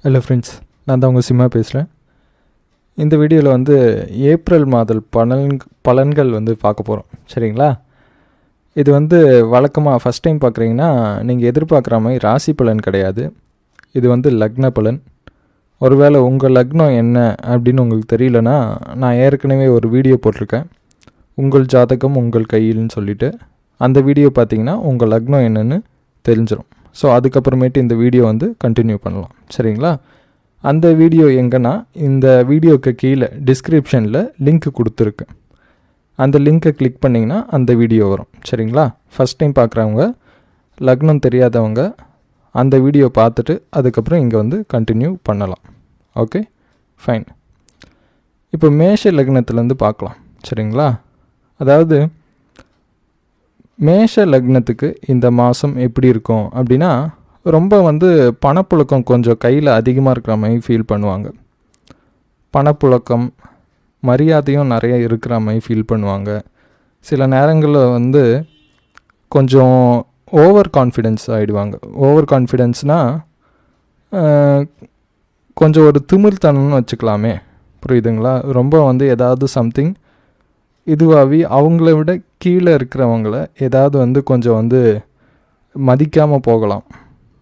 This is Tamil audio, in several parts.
ஹலோ ஃப்ரெண்ட்ஸ், நான் தான் உங்கள் சிம்மா பேசுகிறேன். இந்த வீடியோவில் வந்து ஏப்ரல் மாத பலன்கள் வந்து பார்க்க போகிறோம். சரிங்களா? இது வந்து வழக்கமாக ஃபஸ்ட் டைம் பார்க்குறீங்கன்னா நீங்கள் எதிர்பார்க்குற மாதிரி ராசி பலன் கிடையாது. இது வந்து லக்ன பலன். ஒருவேளை உங்கள் லக்னம் என்ன அப்படின்னு உங்களுக்கு தெரியலனா, நான் ஏற்கனவே ஒரு வீடியோ போட்டிருக்கேன், உங்கள் ஜாதகம் உங்கள் கையில்னு சொல்லிவிட்டு. அந்த வீடியோ பார்த்தீங்கன்னா உங்கள் லக்னம் என்னென்னு தெரிஞ்சிடும். ஸோ அதுக்கப்புறமேட்டு இந்த வீடியோ வந்து கண்டினியூ பண்ணலாம். சரிங்களா? அந்த வீடியோ எங்கன்னா இந்த வீடியோக்கு கீழே டிஸ்கிரிப்ஷனில் லிங்க் கொடுத்துருக்கேன். அந்த லிங்க்கை கிளிக் பண்ணிங்கன்னா அந்த வீடியோ வரும். சரிங்களா? ஃபஸ்ட் டைம் பார்க்குறவங்க, லக்னம் தெரியாதவங்க அந்த வீடியோ பார்த்துட்டு அதுக்கப்புறம் இங்கே வந்து கண்டினியூ பண்ணலாம். Okay, fine. இப்போ மேஷ லக்னத்துலேருந்து பார்க்கலாம். சரிங்களா? அதாவது மேஷ லக்னத்துக்கு இந்த மாதம் எப்படி இருக்கும் அப்படின்னா, ரொம்ப வந்து பணப்புழக்கம் கொஞ்சம் கையில் அதிகமாக இருக்கிற மாதிரி ஃபீல் பண்ணுவாங்க. பணப்புழக்கம், மரியாதையும் நிறைய இருக்கிற மாதிரி ஃபீல் பண்ணுவாங்க. சில நேரங்களில் வந்து கொஞ்சம் ஓவர் கான்ஃபிடென்ஸ் ஆகிடுவாங்க. ஓவர் கான்ஃபிடென்ஸ்னால் கொஞ்சம் ஒரு திமிர்த்தனம்னு வச்சுக்கலாமே. புரியுதுங்களா? ரொம்ப வந்து ஏதாவது சம்திங் இதுவாகி அவங்கள விட கீழே இருக்கிறவங்கள ஏதாவது வந்து கொஞ்சம் வந்து மதிக்காமல் போகலாம்.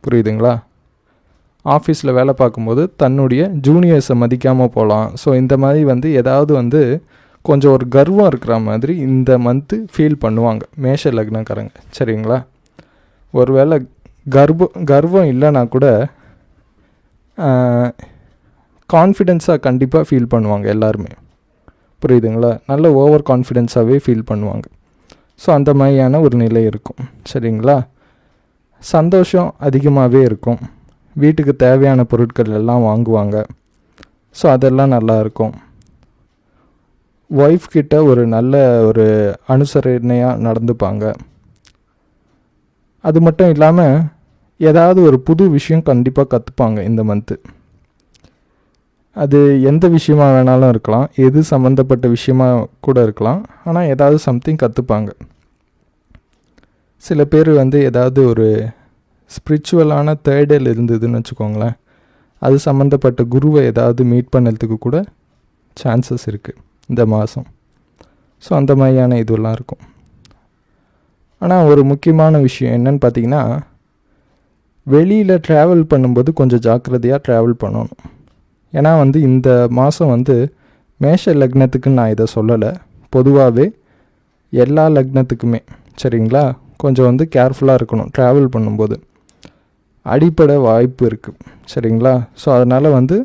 புரியுதுங்களா? ஆஃபீஸில் வேலை பார்க்கும்போது தன்னுடைய ஜூனியர்ஸை மதிக்காமல் போகலாம். ஸோ இந்த மாதிரி வந்து ஏதாவது வந்து கொஞ்சம் ஒரு கர்வம் இருக்கிற மாதிரி இந்த மந்த்து ஃபீல் பண்ணுவாங்க மேஷ லக்னக்காரங்க. சரிங்களா? ஒருவேளை கர்வம் இல்லைனா கூட கான்ஃபிடென்ஸாக கண்டிப்பாக ஃபீல் பண்ணுவாங்க எல்லாருமே. புரியுதுங்களா? நல்ல ஓவர் கான்ஃபிடென்ஸாகவே ஃபீல் பண்ணுவாங்க. ஸோ அந்த மாதிரியான ஒரு நிலை இருக்கும். சரிங்களா? சந்தோஷம் அதிகமாகவே இருக்கும். வீட்டுக்கு தேவையான பொருட்கள் எல்லாம் வாங்குவாங்க. ஸோ அதெல்லாம் நல்லா இருக்கும். ஒய்ஃப் கிட்ட ஒரு நல்ல ஒரு அனுசரணையாக நடந்துப்பாங்க. அது மட்டும் இல்லாமல் ஏதாவது ஒரு புது விஷயம் கண்டிப்பாக கற்றுப்பாங்க இந்த மந்த்து. அது எந்த விஷயமாக வேணாலும் இருக்கலாம், எது சம்மந்தப்பட்ட விஷயமாக கூட இருக்கலாம். ஆனால் ஏதாவது சம்திங் கற்றுப்பாங்க. சில பேர் வந்து ஏதாவது ஒரு ஸ்பிரிச்சுவலான தேடல் இருந்ததுன்னு வச்சுக்கோங்களேன், அது சம்மந்தப்பட்ட குருவை ஏதாவது மீட் பண்ணுறதுக்கு கூட சான்சஸ் இருக்குது இந்த மாதம். ஸோ அந்த மாதிரியான இதுவெல்லாம் இருக்கும். ஆனால் ஒரு முக்கியமான விஷயம் என்னன்னு பார்த்தீங்கன்னா, வெளியில் ட்ராவல் பண்ணும்போது கொஞ்சம் ஜாக்கிரதையாக ட்ராவல் பண்ணணும். ஏன்னா வந்து இந்த மாதம் வந்து மேஷ லக்னத்துக்குன்னு நான் இதை சொல்லலை, பொதுவாகவே எல்லா லக்னத்துக்குமே. சரிங்களா? கொஞ்சம் வந்து கேர்ஃபுல்லாக இருக்கணும் ட்ராவல் பண்ணும்போது. அடிப்படை வாய்ப்பு இருக்குது. சரிங்களா? ஸோ அதனால் வந்து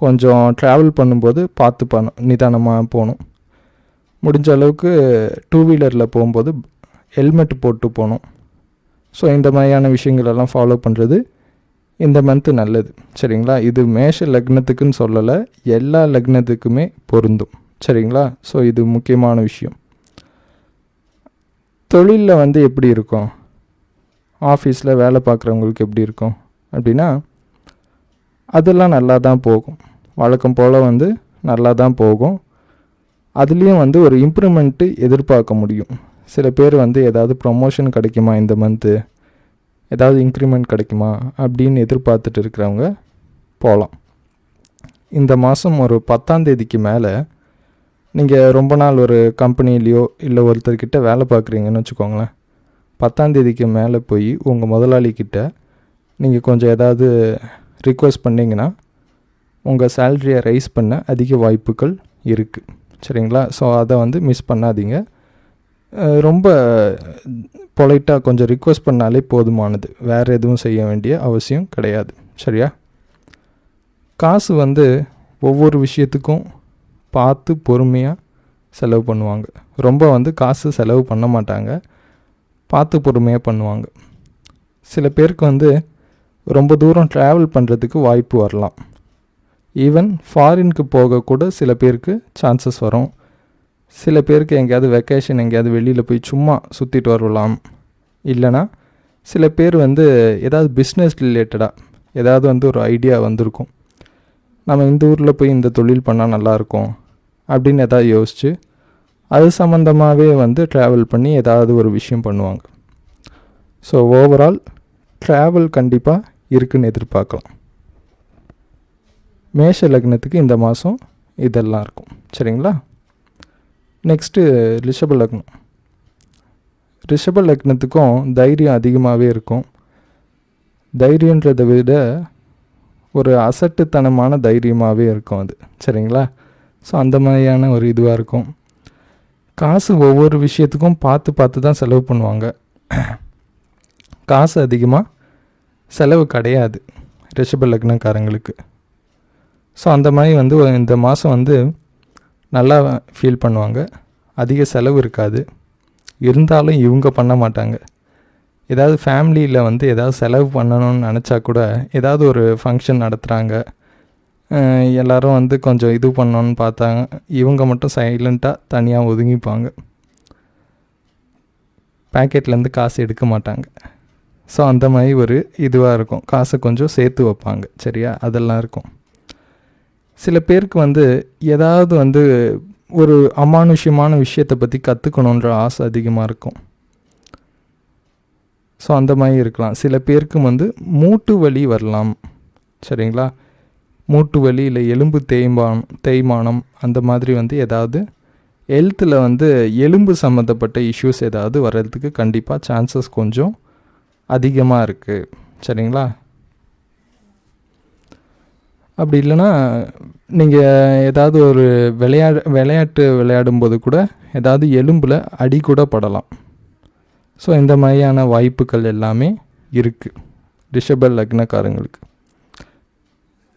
கொஞ்சம் ட்ராவல் பண்ணும்போது பார்த்து நிதானமாக போகணும். முடிஞ்ச அளவுக்கு டூ வீலரில் போகும்போது ஹெல்மெட் போட்டு போகணும். ஸோ இந்த மாதிரியான விஷயங்களெல்லாம் ஃபாலோ பண்ணுறது இந்த மந்த்து நல்லது. சரிங்களா? இது மேஷ லக்னத்துக்குன்னு சொல்லலை, எல்லா லக்னத்துக்குமே பொருந்தும். சரிங்களா? ஸோ இது முக்கியமான விஷயம். தொழிலில் வந்து எப்படி இருக்கும், ஆஃபீஸில் வேலை பார்க்குறவங்களுக்கு எப்படி இருக்கும் அப்படின்னா, அதெல்லாம் நல்லா தான் போகும். வழக்கம் போல் வந்து நல்லா தான் போகும். அதுலேயும் வந்து ஒரு இம்ப்ரூவ்மெண்ட்டு எதிர்பார்க்க முடியும். சில பேர் வந்து ஏதாவது ப்ரொமோஷன் கிடைக்குமா இந்த மந்த்து, ஏதாவது இன்க்ரிமெண்ட் கிடைக்குமா அப்படின்னு எதிர்பார்த்துட்டு இருக்கிறவங்க போகலாம். இந்த மாதம் ஒரு 10ஆம் தேதிக்கு மேலே நீங்கள் ரொம்ப நாள் ஒரு கம்பெனிலேயோ இல்லை ஒருத்தர்கிட்ட வேலை பார்க்குறீங்கன்னு வச்சுக்கோங்களேன், 10ஆம் தேதிக்கு மேலே போய் உங்கள் முதலாளிக்கிட்ட நீங்கள் கொஞ்சம் ஏதாவது ரிக்வெஸ்ட் பண்ணிங்கன்னா உங்கள் சேலரியை ரைஸ் பண்ண அதிக வாய்ப்புகள் இருக்குது. சரிங்களா? ஸோ அதை வந்து மிஸ் பண்ணாதீங்க. ரொம்ப பொலைட்டாக கொஞ்சம் ரிக்வெஸ்ட் பண்ணாலே போதுமானது, வேறு எதுவும் செய்ய வேண்டிய அவசியம் கிடையாது. சரியா? காசு வந்து ஒவ்வொரு விஷயத்துக்கும் பார்த்து பொறுமையாக செலவு பண்ணுவாங்க. ரொம்ப வந்து காசு செலவு பண்ண மாட்டாங்க, பார்த்து பொறுமையாக பண்ணுவாங்க. சில பேருக்கு வந்து ரொம்ப தூரம் ட்ராவல் பண்ணுறதுக்கு வாய்ப்பு வரலாம். ஈவன் ஃபாரினுக்கு போகக்கூட சில பேருக்கு சான்சஸ் வரும். சில பேருக்கு எங்கேயாவது வெக்கேஷன் எங்கேயாவது வெளியில் போய் சும்மா சுற்றிட்டு வரலாம். இல்லைனா சில பேர் வந்து ஏதாவது பிஸ்னஸ் ரிலேட்டடாக ஏதாவது வந்து ஒரு ஐடியா வந்திருக்கும், நம்ம இந்த ஊரில் போய் இந்த தொழில் பண்ணால் நல்லாயிருக்கும் அப்படின்னு ஏதாவது யோசித்து அது சம்மந்தமாகவே வந்து ட்ராவல் பண்ணி ஏதாவது ஒரு விஷயம் பண்ணுவாங்க. ஸோ ஓவரால் ட்ராவல் கண்டிப்பாக இருக்குன்னு எதிர்பார்க்கலாம். மேஷ லக்னத்துக்கு இந்த மாதம் இதெல்லாம் இருக்கும். சரிங்களா? நெக்ஸ்ட்டு ரிஷப லக்னம். ரிஷப லக்னத்துக்கும் தைரியம் அதிகமாகவே இருக்கும். தைரியன்றதை விட ஒரு அசட்டுத்தனமான தைரியமாகவே இருக்கும் அது. சரிங்களா? ஸோ அந்த மாதிரியான ஒரு இதுவாக இருக்கும். காசு ஒவ்வொரு விஷயத்துக்கும் பார்த்து பார்த்து தான் செலவு பண்ணுவாங்க. காசு அதிகமாக செலவு கிடையாது ரிஷப லக்னக்காரங்களுக்கு. ஸோ அந்த மாதிரி வந்து இந்த மாதம் வந்து நல்லா ஃபீல் பண்ணுவாங்க. அதிக செலவு இருக்காது. இருந்தாலும் இவங்க பண்ண மாட்டாங்க. ஏதாவது ஃபேமிலியில் வந்து ஏதாவது செலவு பண்ணணும்னு நினச்சா கூட, ஏதாவது ஒரு ஃபங்க்ஷன் நடத்துகிறாங்க, எல்லோரும் வந்து கொஞ்சம் இது பண்ணணுன்னு பார்த்தாங்க, இவங்க மட்டும் சைலண்ட்டாக தனியாக ஒதுங்கிப்பாங்க. பேக்கெட்லேருந்து காசு எடுக்க மாட்டாங்க. ஸோ அந்த மாதிரி ஒரு இதுவாக இருக்கும். காசை கொஞ்சம் சேர்த்து வைப்பாங்க. சரியா? அதெல்லாம் இருக்கும். சில பேருக்கு வந்து ஏதாவது வந்து ஒரு அமானுஷ்யமான விஷயத்தை பற்றி கற்றுக்கணுன்ற ஆசை அதிகமாக இருக்கும். ஸோ அந்த மாதிரி இருக்கலாம். சில பேருக்கு வந்து மூட்டு வலி வரலாம். சரிங்களா? மூட்டு வலி இல்லை எலும்பு தேய்மானம் அந்த மாதிரி வந்து ஏதாவது ஹெல்த்தில் வந்து எலும்பு சம்மந்தப்பட்ட இஷ்யூஸ் ஏதாவது வர்றதுக்கு கண்டிப்பாக சான்சஸ் கொஞ்சம் அதிகமாக இருக்குது. சரிங்களா? அப்படி இல்லைன்னா நீங்கள் ஏதாவது ஒரு விளையாட்டு விளையாடும்போது கூட ஏதாவது எலும்பில் அடி கூட படலாம். ஸோ இந்த மாதிரியான வாய்ப்புகள் எல்லாமே இருக்குது ரிஷப லக்னக்காரங்களுக்கு.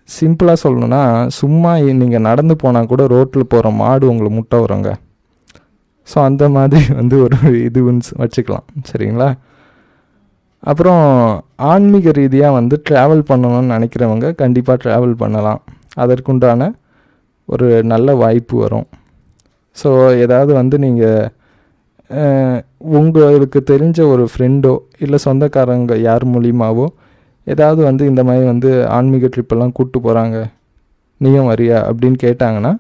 சிம்பிளாக சொல்லணுன்னா, சும்மா நீங்கள் நடந்து போனால் கூட ரோட்டில் போகிற மாடு உங்களை முட்டை வருங்க. ஸோ அந்த மாதிரி வந்து ஒரு இதுன்னு வச்சுக்கலாம். சரிங்களா? அப்புறம் ஆன்மீக ரீதியாக வந்து ட்ராவல் பண்ணணும்னு நினைக்கிறவங்க கண்டிப்பாக ட்ராவல் பண்ணலாம். அதற்குண்டான ஒரு நல்ல வாய்ப்பு வரும். ஸோ ஏதாவது வந்து நீங்கள் உங்களுக்கு தெரிஞ்ச ஒரு ஃப்ரெண்டோ இல்லை சொந்தக்காரங்க யார் மூலியமாகவோ ஏதாவது வந்து இந்த மாதிரி வந்து ஆன்மீக ட்ரிப்பெல்லாம் கூப்பிட்டு போகிறாங்க, நீயும் வரியா அப்படின்னு கேட்டாங்கன்னா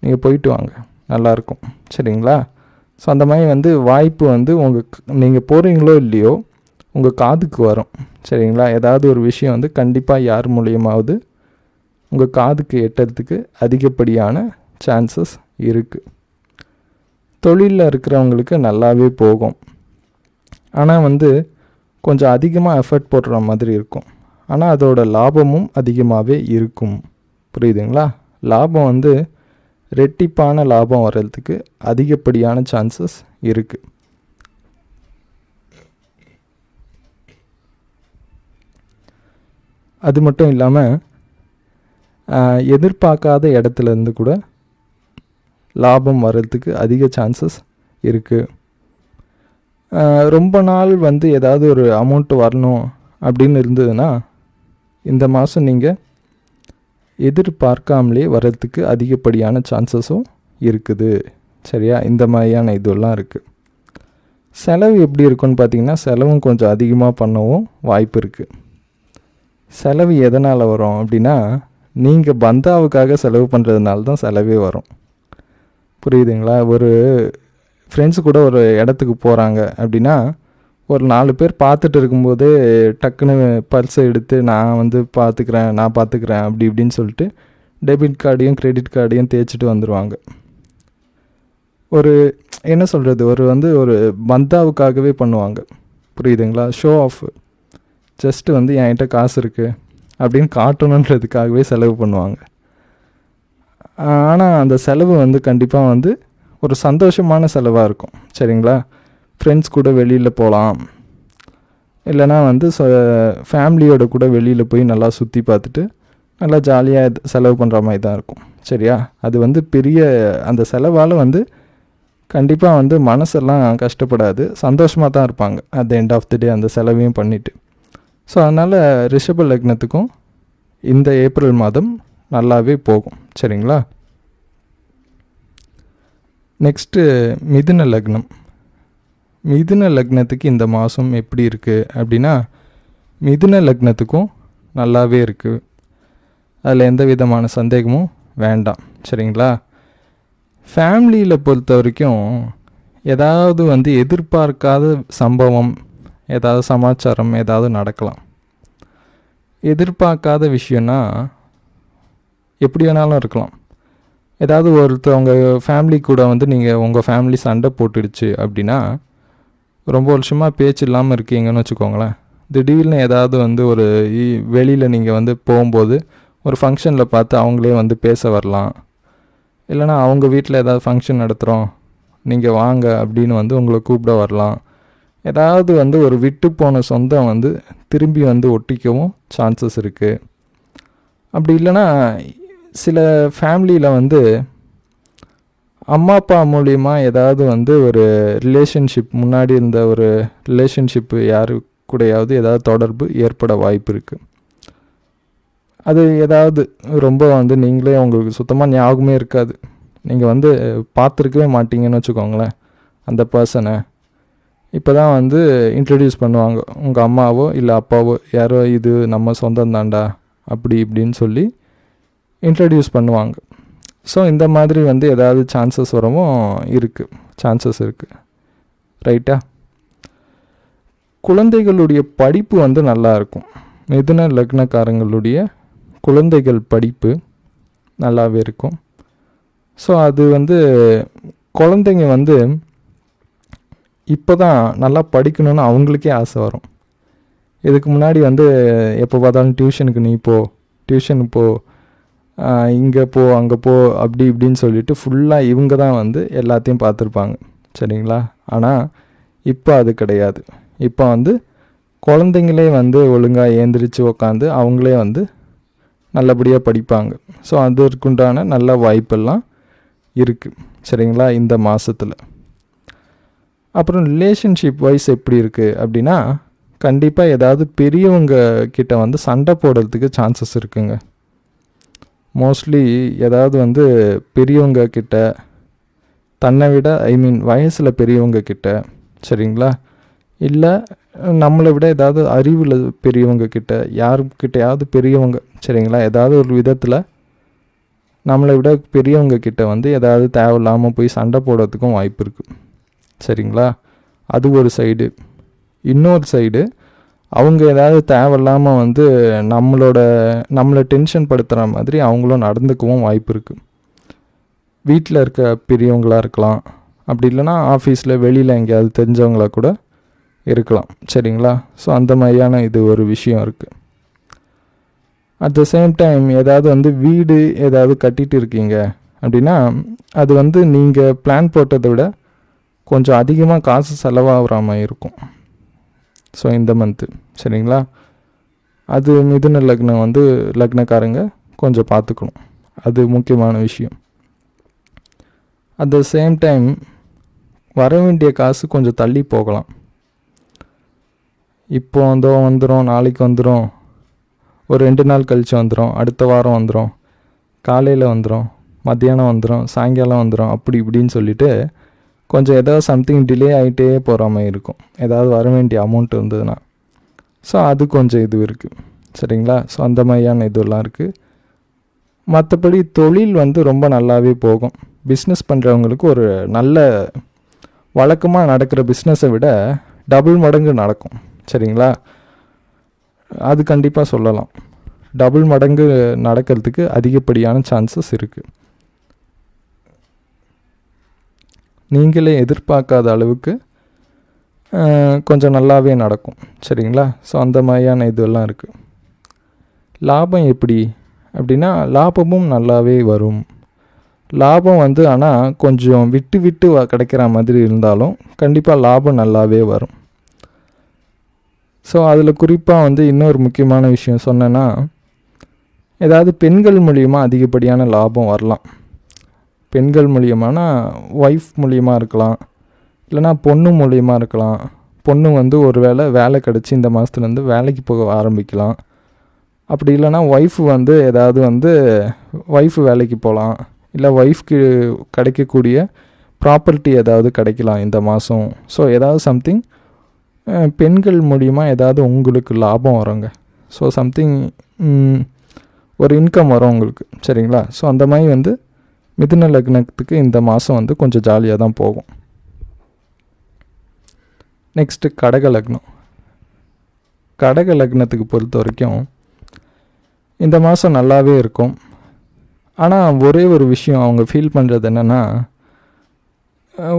நீங்கள் போயிட்டு வாங்க, நல்லாயிருக்கும். சரிங்களா? ஸோ அந்த மாதிரி வந்து வாய்ப்பு வந்து நீங்கள் போகிறீங்களோ இல்லையோ உங்கள் காதுக்கு வரும். சரிங்களா? ஏதாவது ஒரு விஷயம் வந்து கண்டிப்பாக யார் மூலியமாவது உங்கள் காதுக்கு எட்டுறதுக்கு அதிகப்படியான சான்சஸ் இருக்குது. தொழிலில் இருக்கிறவங்களுக்கு நல்லாவே போகும். ஆனால் வந்து கொஞ்சம் அதிகமாக எஃபர்ட் போடுற மாதிரி இருக்கும். ஆனால் அதோட லாபமும் அதிகமாகவே இருக்கும். புரியுதுங்களா? லாபம் வந்து ரெட்டிப்பான லாபம் வர்றதுக்கு அதிகப்படியான சான்சஸ் இருக்குது. அது மட்டும் இல்லாமல் எதிர்பார்க்காத இடத்துலேருந்து கூட லாபம் வர்றதுக்கு அதிக சான்சஸ் இருக்குது. ரொம்ப நாள் வந்து ஏதாவது ஒரு அமௌண்ட்டு வரணும் அப்படின்னு இருந்ததுன்னா இந்த மாதம் நீங்கள் எதிர்பார்க்காமலே வர்றதுக்கு அதிகப்படியான சான்சஸும் இருக்குது. சரியா? இந்த மாதிரியான இதெல்லாம் இருக்குது. செலவு எப்படி இருக்குன்னு பார்த்தீங்கன்னா, செலவும் கொஞ்சம் அதிகமாக பண்ணவும் வாய்ப்பு இருக்குது. செலவு எதனால் வரும் அப்படின்னா, நீங்கள் பந்தாவுக்காக செலவு பண்ணுறதுனால தான் செலவே வரும். புரியுதுங்களா? ஒரு ஃப்ரெண்ட்ஸு கூட ஒரு இடத்துக்கு போகிறாங்க அப்படின்னா, ஒரு 4 பேர் பார்த்துட்டு இருக்கும்போதே டக்குன்னு பர்ஸை எடுத்து நான் வந்து பார்த்துக்கிறேன் அப்படி இப்படின்னு சொல்லிட்டு டெபிட் கார்டையும் கிரெடிட் கார்டையும் தேய்ச்சிட்டு வந்துடுவாங்க. ஒரு என்ன சொல்கிறது, ஒரு பந்தாவுக்காகவே பண்ணுவாங்க. புரியுதுங்களா? Show of. ஜஸ்ட்டு வந்து என்கிட்ட காசு இருக்குது அப்படின்னு காட்டணுன்றதுக்காகவே செலவு பண்ணுவாங்க. ஆனால் அந்த செலவு வந்து கண்டிப்பாக வந்து ஒரு சந்தோஷமான செலவாக இருக்கும். சரிங்களா? ஃப்ரெண்ட்ஸ் கூட வெளியில் போகலாம், இல்லைனா வந்து ஃபேமிலியோட கூட வெளியில் போய் நல்லா சுற்றி பார்த்துட்டு நல்லா ஜாலியாக செலவு பண்ணுற மாதிரி தான் இருக்கும். சரியா? அது வந்து பெரிய அந்த செலவால் வந்து கண்டிப்பாக வந்து மனசெல்லாம் கஷ்டப்படாது, சந்தோஷமாக தான் இருப்பாங்க at the end of the day அந்த செலவையும் பண்ணிவிட்டு. ஸோ அதனால் ரிஷப லக்னத்துக்கும் இந்த ஏப்ரல் மாதம் நல்லாவே போகும். சரிங்களா? நெக்ஸ்ட்டு மிதுன லக்னம். மிதுன லக்னத்துக்கு இந்த மாதம் எப்படி இருக்குது அப்படின்னா, மிதுன லக்னத்துக்கும் நல்லாவே இருக்குது. அதில் எந்த விதமான சந்தேகமும் வேண்டாம். சரிங்களா? ஃபேமிலியில் பொறுத்த வரைக்கும் ஏதாவது வந்து எதிர்பார்க்காத சம்பவம், ஏதாவது சமாச்சாரம் ஏதாவது நடக்கலாம். எதிர்பார்க்காத விஷயம்னா எப்படி வேணாலும் இருக்கலாம். ஏதாவது ஒருத்தவங்க ஃபேமிலி கூட வந்து நீங்கள் உங்கள் ஃபேமிலி சண்டை போட்டுடுச்சு அப்படின்னா, ரொம்ப வருஷமாக பேச்சு இல்லாமல் இருக்கீங்கன்னு வச்சுக்கோங்களேன். திடீர்னு ஏதாவது வந்து ஒரு வெளியில் நீங்கள் வந்து போகும்போது ஒரு ஃபங்க்ஷனில் பார்த்து அவங்களே வந்து பேச வரலாம். இல்லைனா அவங்க வீட்டில் ஏதாவது ஃபங்க்ஷன் நடத்துகிறோம், நீங்கள் வாங்க அப்படின்னு வந்து உங்களை கூப்பிட வரலாம். ஏதாவது வந்து ஒரு விட்டு போன சொந்தம் வந்து திரும்பி வந்து ஒட்டிக்கவும் சான்சஸ் இருக்குது. அப்படி இல்லைனா சில ஃபேமிலியில் வந்து அம்மா அப்பா மூலிமா ஏதாவது வந்து ஒரு ரிலேஷன்ஷிப், முன்னாடி இருந்த ஒரு ரிலேஷன்ஷிப்பு யாரு கூடயாவது ஏதாவது தொடர்பு ஏற்பட வாய்ப்பு இருக்குது. அது ஏதாவது ரொம்ப வந்து நீங்களே உங்களுக்கு சுத்தமாக ஞாபகமே இருக்காது, நீங்கள் வந்து பார்த்துருக்கவே மாட்டீங்கன்னு வச்சுக்கோங்களேன். அந்த பர்சனை இப்போ தான் வந்து இன்ட்ரடியூஸ் பண்ணுவாங்க, உங்கள் அம்மாவோ இல்லை அப்பாவோ யாரோ, இது நம்ம சொந்தம் தாண்டா அப்படி இப்படின்னு சொல்லி இன்ட்ரடியூஸ் பண்ணுவாங்க. ஸோ இந்த மாதிரி வந்து ஏதாவது சான்சஸ் வரவும் சான்சஸ் இருக்குது. ரைட்டா? குழந்தைகளுடைய படிப்பு வந்து நல்லா இருக்கும். மிதுன லக்னக்காரங்களுடைய குழந்தைகள் படிப்பு நல்லாவே இருக்கும். ஸோ அது வந்து குழந்தைங்க வந்து இப்போ தான் நல்லா படிக்கணும்னு அவங்களுக்கே ஆசை வரும். இதுக்கு முன்னாடி வந்து எப்போ பார்த்தாலும் டியூஷனுக்கு போ, இங்கே போ அங்கே போ அப்படி இப்படின்னு சொல்லிட்டு ஃபுல்லாக இவங்க தான் வந்து எல்லாத்தையும் பார்த்துருப்பாங்க. சரிங்களா? ஆனால் இப்போ அது கிடையாது. இப்போ வந்து குழந்தைங்களே வந்து ஒழுங்காக ஏந்திரிச்சு உக்காந்து அவங்களே வந்து நல்லபடியாக படிப்பாங்க. ஸோ அதற்குண்டான நல்ல வாய்ப்பெல்லாம் இருக்குது. சரிங்களா? இந்த மாதத்தில். அப்புறம் ரிலேஷன்ஷிப் வைஸ் எப்படி இருக்குது அப்படின்னா, கண்டிப்பாக ஏதாவது பெரியவங்க கிட்ட வந்து சண்டை போடுறதுக்கு சான்சஸ் இருக்குங்க. மோஸ்ட்லி ஏதாவது வந்து பெரியவங்க கிட்ட, தன்னை விட வயசில் பெரியவங்க கிட்ட, சரிங்களா, இல்லை நம்மளை விட ஏதாவது அறிவில் பெரியவங்க கிட்ட, யாருக்கிட்டையாவது பெரியவங்க, சரிங்களா, ஏதாவது ஒரு விதத்தில் நம்மளை விட பெரியவங்க கிட்ட வந்து ஏதாவது தேவையில்லாமல் போய் சண்டை போடுறதுக்கும் வாய்ப்பு இருக்குது. சரிங்களா? அது ஒரு சைடு. இன்னொரு சைடு, அவங்க ஏதாவது தேவையில்லாமல் வந்து நம்மளை டென்ஷன் படுத்துகிற மாதிரி அவங்களும் நடந்துக்கவும் வாய்ப்பு இருக்குது. வீட்டில் இருக்க பெரியவங்களாக இருக்கலாம், அப்படி இல்லைனா ஆஃபீஸில் வெளியில் எங்கேயாவது தெரிஞ்சவங்களா கூட இருக்கலாம். சரிங்களா? ஸோ அந்த மாதிரியான இது ஒரு விஷயம் இருக்குது. அட் த சேம் டைம் ஏதாவது வந்து வீடு ஏதாவது கட்டிகிட்டு இருக்கீங்க அப்படின்னா, அது வந்து நீங்கள் பிளான் போட்டதை விட கொஞ்சம் அதிகமாக காசு செலவாகிற மாதிரி இருக்கும். ஸோ இந்த மந்த்து. சரிங்களா? அது மிதுன லக்னம் வந்து லக்னக்காரங்க கொஞ்சம் பார்த்துக்கணும். அது முக்கியமான விஷயம். அட் த சேம் டைம் வர வேண்டிய காசு கொஞ்சம் தள்ளி போகலாம். இப்போ வந்துடும், நாளைக்கு வந்துடும், ஒரு 2 நாள் கழித்து வந்துடும், அடுத்த வாரம் வந்துடும், காலையில் வந்துடும், மத்தியானம் வந்துடும், சாயங்காலம் வந்துடும், அப்படி இப்படின்னு சொல்லிவிட்டு கொஞ்சம் ஏதாவது சம்திங் டிலே ஆகிட்டே போகிற மாதிரி இருக்கும், ஏதாவது வர வேண்டிய அமௌண்ட் இருந்ததுன்னா. ஸோ அது கொஞ்சம் இது இருக்குது. சரிங்களா? ஸோ அந்த மாதிரியான இதெல்லாம் இருக்குது. மற்றபடி தொழில் வந்து ரொம்ப நல்லாவே போகும். பிஸ்னஸ் பண்ணுறவங்களுக்கு ஒரு நல்ல வழக்கமாக நடக்கிற பிஸ்னஸை விட டபுள் மடங்கு நடக்கும். சரிங்களா? அது கண்டிப்பாக சொல்லலாம். டபுள் மடங்கு நடக்கிறதுக்கு அதிகப்படியான சான்சஸ் இருக்குது. நீங்களே எதிர்பார்க்காத அளவுக்கு கொஞ்சம் நல்லாவே நடக்கும். சரிங்களா? ஸோ அந்த மாதிரியான இதெல்லாம் இருக்குது. லாபம் எப்படி அப்படின்னா, லாபமும் நல்லாவே வரும். லாபம் வந்து ஆனால் கொஞ்சம் விட்டு விட்டு கிடைக்கிற மாதிரி இருந்தாலும் கண்டிப்பாக லாபம் நல்லாவே வரும். ஸோ அதில் குறிப்பாக வந்து இன்னொரு முக்கியமான விஷயம் சொன்னேன்னா, ஏதாவது பெண்கள் மூலிமா அதிகப்படியான லாபம் வரலாம். பெண்கள் மூலியமானா ஒய்ஃப் மூலியமாக இருக்கலாம், இல்லைனா பொண்ணு மூலியமாக இருக்கலாம். பொண்ணு வந்து ஒரு வேலை கிடச்சி இந்த மாதத்துலேருந்து வேலைக்கு போக ஆரம்பிக்கலாம். அப்படி இல்லைனா ஒய்ஃபு வந்து ஏதாவது வந்து ஒய்ஃபு வேலைக்கு போகலாம், இல்லை ஒய்ஃப்க்கு கிடைக்கக்கூடிய ப்ராப்பர்ட்டி ஏதாவது கிடைக்கலாம் இந்த மாதம். ஸோ ஏதாவது சம்திங் பெண்கள் மூலிமா ஏதாவது உங்களுக்கு லாபம் வருங்க. ஸோ சம்திங் ஒரு இன்கம் வரும் உங்களுக்கு. சரிங்களா? ஸோ அந்த மாதிரி வந்து மிதுன லக்னத்துக்கு இந்த மாதம் வந்து கொஞ்சம் ஜாலியாக தான் போகும். நெக்ஸ்ட்டு கடக லக்னம். கடக லக்னத்துக்கு பொறுத்த வரைக்கும் இந்த மாதம் நல்லாவே இருக்கும். ஆனால் ஒரே ஒரு விஷயம் அவங்க ஃபீல் பண்ணுறது என்னென்னா,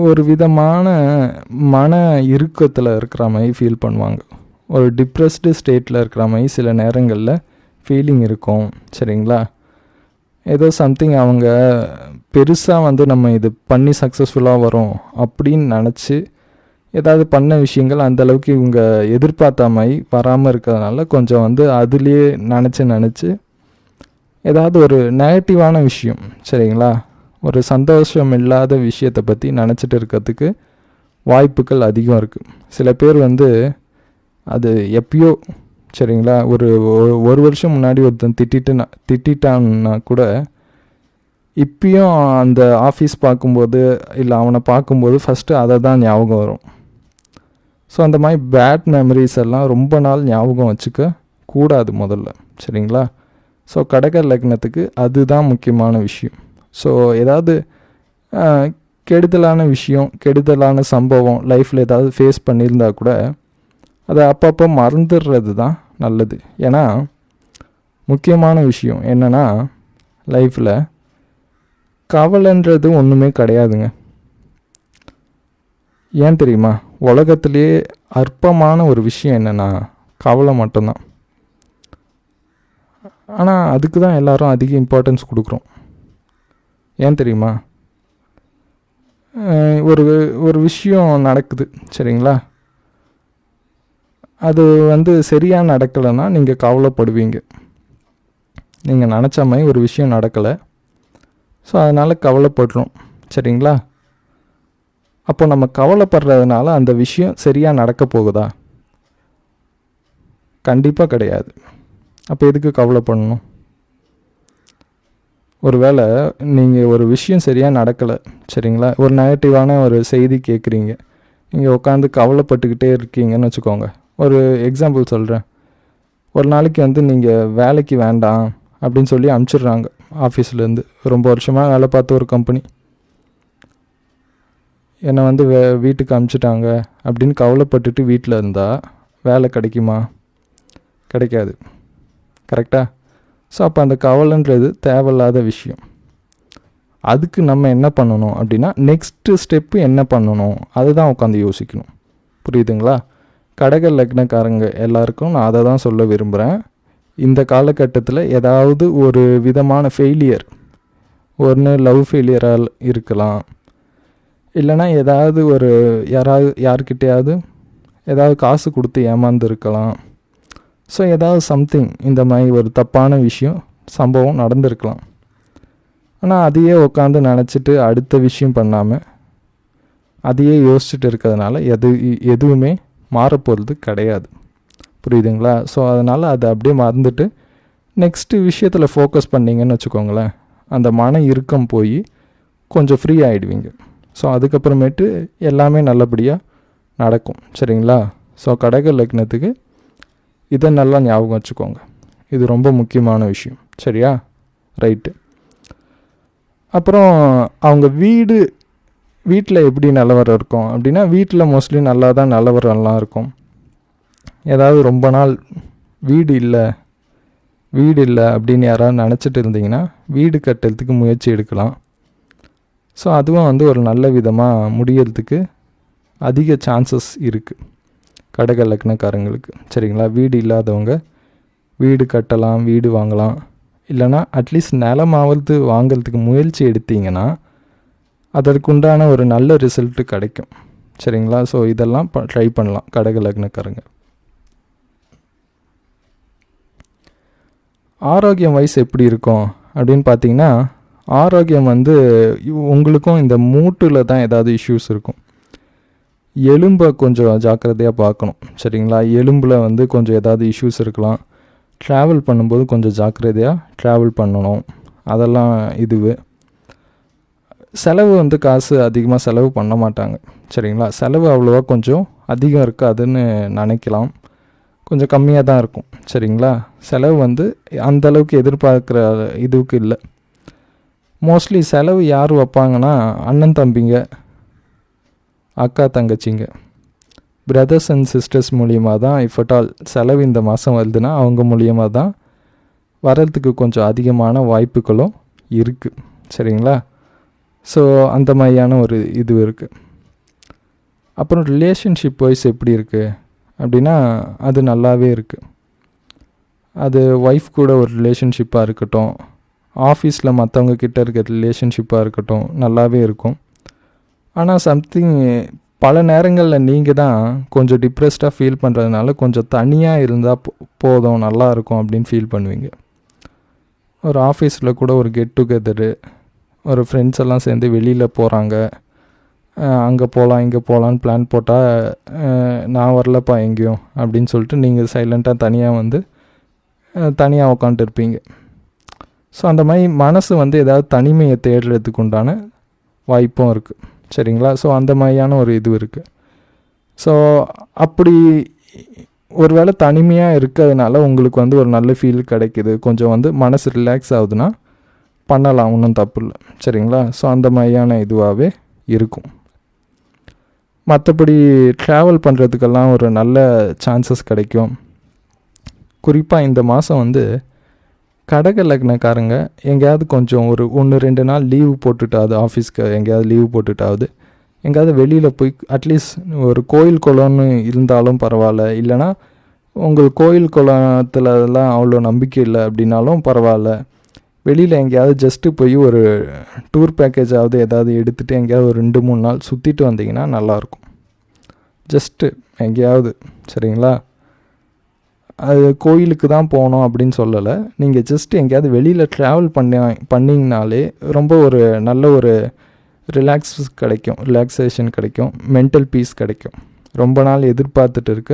ஒரு விதமான மன இறுக்கத்தில் இருக்கிற மாதிரி ஃபீல் பண்ணுவாங்க. ஒரு டிப்ரெஸ்டு ஸ்டேட்டில் இருக்கிற மாதிரி சில நேரங்களில் ஃபீலிங் இருக்கும். சரிங்களா? ஏதோ சம்திங் அவங்க பெருசாக வந்து நம்ம இது பண்ணி சக்ஸஸ்ஃபுல்லாக வரும் அப்படின்னு நினச்சி ஏதாவது பண்ண விஷயங்கள் அந்தளவுக்கு இவங்க எதிர்பார்த்த மாதிரி வராமல் இருக்கிறதுனால கொஞ்சம் வந்து அதுலேயே நினச்சி ஏதாவது ஒரு நெகட்டிவான விஷயம், சரிங்களா, ஒரு சந்தோஷம் இல்லாத விஷயத்தை பற்றி நினச்சிட்டு இருக்கிறதுக்கு வாய்ப்புகள் அதிகம் இருக்குது. சில பேர் வந்து அது எப்பயோ, சரிங்களா, ஒரு வருஷம் முன்னாடி ஒருத்தன் திட்டான்னா கூட இப்பயும் அந்த ஆஃபீஸ் பார்க்கும்போது இல்லை அவனை பார்க்கும்போது ஃபஸ்ட்டு அதை தான் ஞாபகம் வரும். ஸோ அந்த மாதிரி பேட் மெமரிஸ் எல்லாம் ரொம்ப நாள் ஞாபகம் வச்சுக்க கூடாது முதல்ல, சரிங்களா. ஸோ கடக லக்னத்துக்கு அதுதான் முக்கியமான விஷயம். ஸோ ஏதாவது கெடுதலான விஷயம், கெடுதலான சம்பவம் லைஃப்பில் ஏதாவது ஃபேஸ் பண்ணியிருந்தா கூட அதை அப்பப்போ மறந்துடுறது தான் நல்லது. ஏன்னா முக்கியமான விஷயம் என்னென்னா, லைஃப்பில் கவலைன்றது ஒன்றுமே கிடையாதுங்க. ஏன் தெரியுமா? உலகத்திலே அற்பமான ஒரு விஷயம் என்னென்னா கவலை மட்டும்தான். ஆனால் அதுக்கு தான் எல்லோரும் அதிக இம்பார்ட்டன்ஸ் கொடுக்குறோம். ஏன் தெரியுமா? ஒரு விஷயம் நடக்குது, சரிங்களா, அது வந்து சரியாக நடக்கலைன்னா நீங்கள் கவலைப்படுவீங்க. நீங்கள் நினச்ச மாதிரி ஒரு விஷயம் நடக்கலை, ஸோ அதனால் கவலைப்படுறோம், சரிங்களா. அப்போ நம்ம கவலைப்படுறதுனால அந்த விஷயம் சரியாக நடக்க போகுதா? கண்டிப்பாக கிடையாது. அப்போ எதுக்கு கவலைப்படணும்? ஒரு வேளை நீங்கள் ஒரு விஷயம் சரியாக நடக்கலை, சரிங்களா, ஒரு நெகட்டிவான ஒரு செய்தி கேட்குறீங்க, நீங்கள் உட்காந்து கவலைப்பட்டுக்கிட்டே இருக்கீங்கன்னு வச்சுக்கோங்க. ஒரு எக்ஸாம்பிள் சொல்கிறேன். ஒரு நாளைக்கு வந்து நீங்கள் வேலைக்கு வேண்டாம் அப்படின்னு சொல்லி அனுப்பிச்சிடுறாங்க ஆஃபீஸ்லேருந்து. ரொம்ப வருஷமாக வேலை பார்த்த ஒரு கம்பெனி என்னை வந்து வீட்டுக்கு அனுப்பிச்சிட்டாங்க அப்படின்னு கவலைப்பட்டுட்டு வீட்டில் இருந்தால் வேலை கிடைக்குமா? கிடைக்காது. கரெக்டாக? ஸோ அப்போ அந்த கவலைன்றது தேவையில்லாத விஷயம். அதுக்கு நம்ம என்ன பண்ணணும் அப்படின்னா, நெக்ஸ்ட்டு ஸ்டெப்பு என்ன பண்ணணும் அதுதான் உட்காந்து யோசிக்கணும். புரியுதுங்களா? கடக லக்னக்காரங்க எல்லாருக்கும் நான் அதை தான் சொல்ல விரும்புகிறேன். இந்த காலகட்டத்தில் ஏதாவது ஒரு விதமான ஃபெயிலியர், ஒன்று லவ் ஃபெயிலியரால் இருக்கலாம், இல்லைனா ஏதாவது ஒரு யார்கிட்டையாவது ஏதாவது காசு கொடுத்து ஏமாந்துருக்கலாம். ஸோ ஏதாவது சம்திங் இந்த மாதிரி ஒரு தப்பான விஷயம் சம்பவம் நடந்திருக்கலாம். ஆனால் அதையே உட்காந்து நினச்சிட்டு அடுத்த விஷயம் பண்ணாமல் அதையே யோசிச்சுட்டு இருக்கிறதுனால எதுவுமே மாறப்போகிறது கிடையாது. புரியுதுங்களா? ஸோ அதனால் அதை அப்படியே மறந்துட்டு நெக்ஸ்ட்டு விஷயத்தில் ஃபோக்கஸ் பண்ணிங்கன்னு வச்சுக்கோங்களேன், அந்த மன இறுக்கம் போய் கொஞ்சம் ஃப்ரீ ஆகிடுவீங்க. ஸோ அதுக்கப்புறமேட்டு எல்லாமே நல்லபடியாக நடக்கும், சரிங்களா. ஸோ கடக லக்னத்துக்கு இதை நல்லா ஞாபகம் வச்சுக்கோங்க. இது ரொம்ப முக்கியமான விஷயம், சரியா? ரைட்டு. அப்புறம் அவங்க வீட்டில் எப்படி நிலவரம் இருக்கும் அப்படின்னா, வீட்டில் மோஸ்ட்லி நல்லா தான் நிலவரம்லாம் இருக்கும். ஏதாவது ரொம்ப நாள் வீடு இல்லை அப்படின்னு யாராவது நினச்சிட்டு இருந்தீங்கன்னா வீடு கட்டுறதுக்கு முயற்சி எடுக்கலாம். ஸோ அதுவும் வந்து ஒரு நல்ல விதமாக முடியறதுக்கு அதிக சான்சஸ் இருக்குது கடக லக்னக்காரங்களுக்கு, சரிங்களா. வீடு இல்லாதவங்க வீடு கட்டலாம், வீடு வாங்கலாம், இல்லைனா அட்லீஸ்ட் நிலமாவது வாங்கிறதுக்கு முயற்சி எடுத்தீங்கன்னா அதற்குண்டான ஒரு நல்ல ரிசல்ட்டு கிடைக்கும், சரிங்களா. ஸோ இதெல்லாம் ட்ரை பண்ணலாம் கடக லக்னக்காரங்க. ஆரோக்கியம் வைஸ் எப்படி இருக்கும் அப்படின்னு பார்த்தீங்கன்னா, ஆரோக்கியம் வந்து உங்களுக்கும் இந்த மூட்டில் தான் ஏதாவது இஷ்யூஸ் இருக்கும். எலும்பை கொஞ்சம் ஜாக்கிரதையாக பார்க்கணும், சரிங்களா. எலும்பில் வந்து கொஞ்சம் ஏதாவது இஷ்யூஸ் இருக்கலாம். ட்ராவல் பண்ணும்போது கொஞ்சம் ஜாக்கிரதையாக ட்ராவல் பண்ணணும். அதெல்லாம் செலவு வந்து காசு அதிகமாக செலவு பண்ண மாட்டாங்க, சரிங்களா. செலவு அவ்வளோவா கொஞ்சம் அதிகம் இருக்காதுன்னு நினைக்கலாம், கொஞ்சம் கம்மியாக தான் இருக்கும், சரிங்களா. செலவு வந்து அந்தளவுக்கு எதிர்பார்க்குற இதுவுக்கு இல்லை. மோஸ்ட்லி செலவு யார் வைப்பாங்கன்னா அண்ணன் தம்பிங்க, அக்கா தங்கச்சிங்க, பிரதர்ஸ் அண்ட் சிஸ்டர்ஸ் மூலியமாக தான். இஃப் அட் ஆல் செலவு இந்த மாதம் வருதுன்னா அவங்க மூலியமாக தான் வரத்துக்கு கொஞ்சம் அதிகமான வாய்ப்புகளும் இருக்குது. சரிங்களா? ஸோ அந்த மாதிரியான ஒரு இது இருக்குது. அப்புறம் ரிலேஷன்ஷிப் வைஸ் எப்படி இருக்குது அப்படின்னா, அது நல்லாவே இருக்குது. அது ஒய்ஃப் கூட ஒரு ரிலேஷன்ஷிப்பாக இருக்கட்டும், ஆஃபீஸில் மற்றவங்க கிட்ட இருக்க ரிலேஷன்ஷிப்பாக இருக்கட்டும், நல்லாவே இருக்கும். ஆனால் சம்திங் பல நேரங்களில் நீங்கள் தான் கொஞ்சம் டிப்ரெஸ்டாக ஃபீல் பண்ணுறதுனால கொஞ்சம் தனியாக இருந்தால் போதும், நல்லாயிருக்கும் அப்படின்னு ஃபீல் பண்ணுவீங்க. ஒரு ஆஃபீஸில் கூட ஒரு கெட் டுகெதரு, ஒரு ஃப்ரெண்ட்ஸ் எல்லாம் சேர்ந்து வெளியில் போகிறாங்க, அங்கே போகலாம் இங்கே போகலான்னு பிளான் போட்டால் நான் வரலப்பா எங்கேயும் அப்படின்னு சொல்லிட்டு நீங்கள் சைலண்ட்டாக தனியாக வந்து தனியாக உட்காந்துருப்பீங்க. ஸோ அந்த மாதிரி மனசு வந்து ஏதாவது தனிமையை தேடுறதுக்கு உண்டான வாய்ப்பும் இருக்குது. சரிங்களா? ஸோ அந்த மாதிரியான ஒரு இது இருக்குது. ஸோ அப்படி ஒரு வேளை தனிமையாக இருக்கிறதுனால உங்களுக்கு வந்து ஒரு நல்ல ஃபீல் கிடைக்கிது, கொஞ்சம் வந்து மனசு ரிலாக்ஸ் ஆகுதுன்னா பண்ணலாம், ஒன்றும் தப்பு இல்லை. சரிங்களா? ஸோ அந்த மாதிரியான இதுவாகவே இருக்கும். மற்றபடி ட்ராவல் பண்ணுறதுக்கெல்லாம் ஒரு நல்ல சான்சஸ் கிடைக்கும். குறிப்பாக இந்த மாதம் வந்து கடக லக்னக்காரங்க எங்கேயாவது கொஞ்சம் ஒரு 1-2 நாள் லீவு போட்டுட்டாவது, ஆஃபீஸ்க்கு எங்கேயாவது லீவு போட்டுட்டாவது எங்கேயாவது வெளியில் போய் அட்லீஸ்ட் ஒரு கோயில் குளம்னு இருந்தாலும் பரவாயில்ல, இல்லைனா உங்கள் கோயில் குளத்துலலாம் அவ்வளோ நம்பிக்கை இல்லை அப்படின்னாலும் பரவாயில்ல, வெளியில் எங்கேயாவது ஜஸ்ட்டு போய் ஒரு டூர் பேக்கேஜாவது ஏதாவது எடுத்துகிட்டு எங்கேயாவது ஒரு 2-3 நாள் சுற்றிட்டு வந்தீங்கன்னா நல்லாயிருக்கும். ஜஸ்ட்டு எங்கேயாவது. சரிங்களா? அது கோயிலுக்கு தான் போகணும் அப்படின்னு சொல்லலை, நீங்கள் ஜஸ்ட்டு எங்கேயாவது வெளியில் ட்ராவல் பண்ணிங்கனாலே ரொம்ப ஒரு நல்ல ஒரு ரிலாக்ஸேஷன் கிடைக்கும், மென்டல் பீஸ் கிடைக்கும். ரொம்ப நாள் எதிர்பார்த்துட்டு இருக்க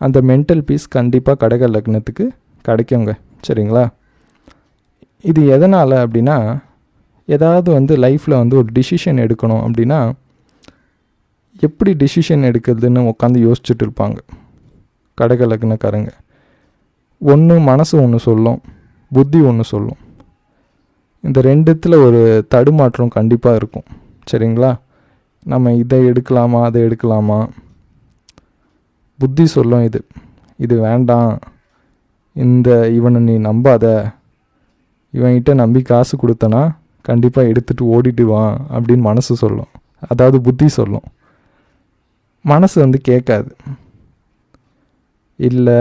அந்த மென்டல் பீஸ் கண்டிப்பாக கடக லக்னத்துக்கு கிடைக்குங்க. சரிங்களா? இது எதனால் அப்படின்னா, ஏதாவது வந்து லைஃப்பில் வந்து ஒரு டிசிஷன் எடுக்கணும் அப்படின்னா எப்படி டிசிஷன் எடுக்கிறதுன்னு உட்காந்து யோசிச்சுட்டு இருப்பாங்க கடக லக்னக்காரங்க. ஒன்று மனசு ஒன்று சொல்லும், புத்தி ஒன்று சொல்லும். இந்த ரெண்டுத்தில் ஒரு தடுமாற்றம் கண்டிப்பாக இருக்கும். சரிங்களா? நம்ம இதை எடுக்கலாமா அதை எடுக்கலாமா, புத்தி சொல்லும் இது வேண்டாம், இவனை நீ நம்பாத, இவன்கிட்ட நம்பி காசு கொடுத்தனா கண்டிப்பாக எடுத்துகிட்டு ஓடிடுவான் அப்படின்னு மனசு சொல்லும். அதாவது புத்தி சொல்லும். மனசு வந்து கேட்காது. இல்லை,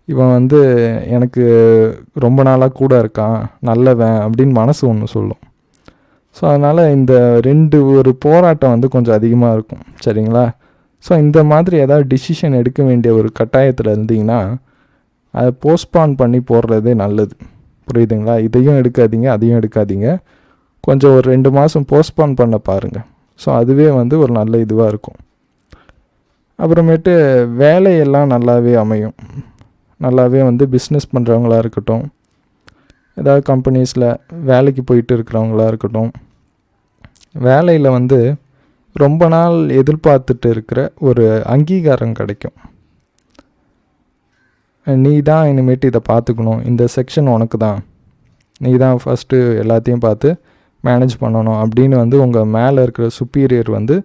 இவன் வந்து எனக்கு ரொம்ப நாளாக கூட இருக்கான், நல்லவன் அப்படின்னு மனசு ஒன்று சொல்லும். ஸோ அதனால் இந்த ஒரு போராட்டம் வந்து கொஞ்சம் அதிகமாக இருக்கும். சரிங்களா? ஸோ இந்த மாதிரி ஏதாவது டிசிஷன் எடுக்க வேண்டிய ஒரு கட்டாயத்தில் இருந்தீங்கன்னா அதை போஸ்ட்பான் பண்ணி போடுறதே நல்லது. புரியுதுங்களா? இதையும் எடுக்காதீங்க அதையும் எடுக்காதீங்க, கொஞ்சம் ஒரு 2 மாதம் போஸ்ட்பான் பண்ண பாருங்கள். ஸோ அதுவே வந்து ஒரு நல்ல இதுவாக இருக்கும். அப்புறமேட்டு வேலையெல்லாம் நல்லாவே அமையும். நல்லாவே வந்து பிஸ்னஸ் பண்ணுறவங்களா இருக்கட்டும், ஏதாவது கம்பெனிஸில் வேலைக்கு போயிட்டு இருக்கிறவங்களா இருக்கட்டும், வேலையில் வந்து ரொம்ப நாள் எதிர்பார்த்துட்டு இருக்கிற ஒரு அங்கீகாரம் கிடைக்கும். நீ தான் இனிமேட்டு இதை பார்த்துக்கணும், இந்த செக்ஷன் உனக்கு தான், நீ தான் ஃபஸ்ட்டு எல்லாத்தையும் பார்த்து மேனேஜ் பண்ணணும் அப்படின்னு வந்து உங்கள் மேலே இருக்கிற சுப்பீரியர் வந்து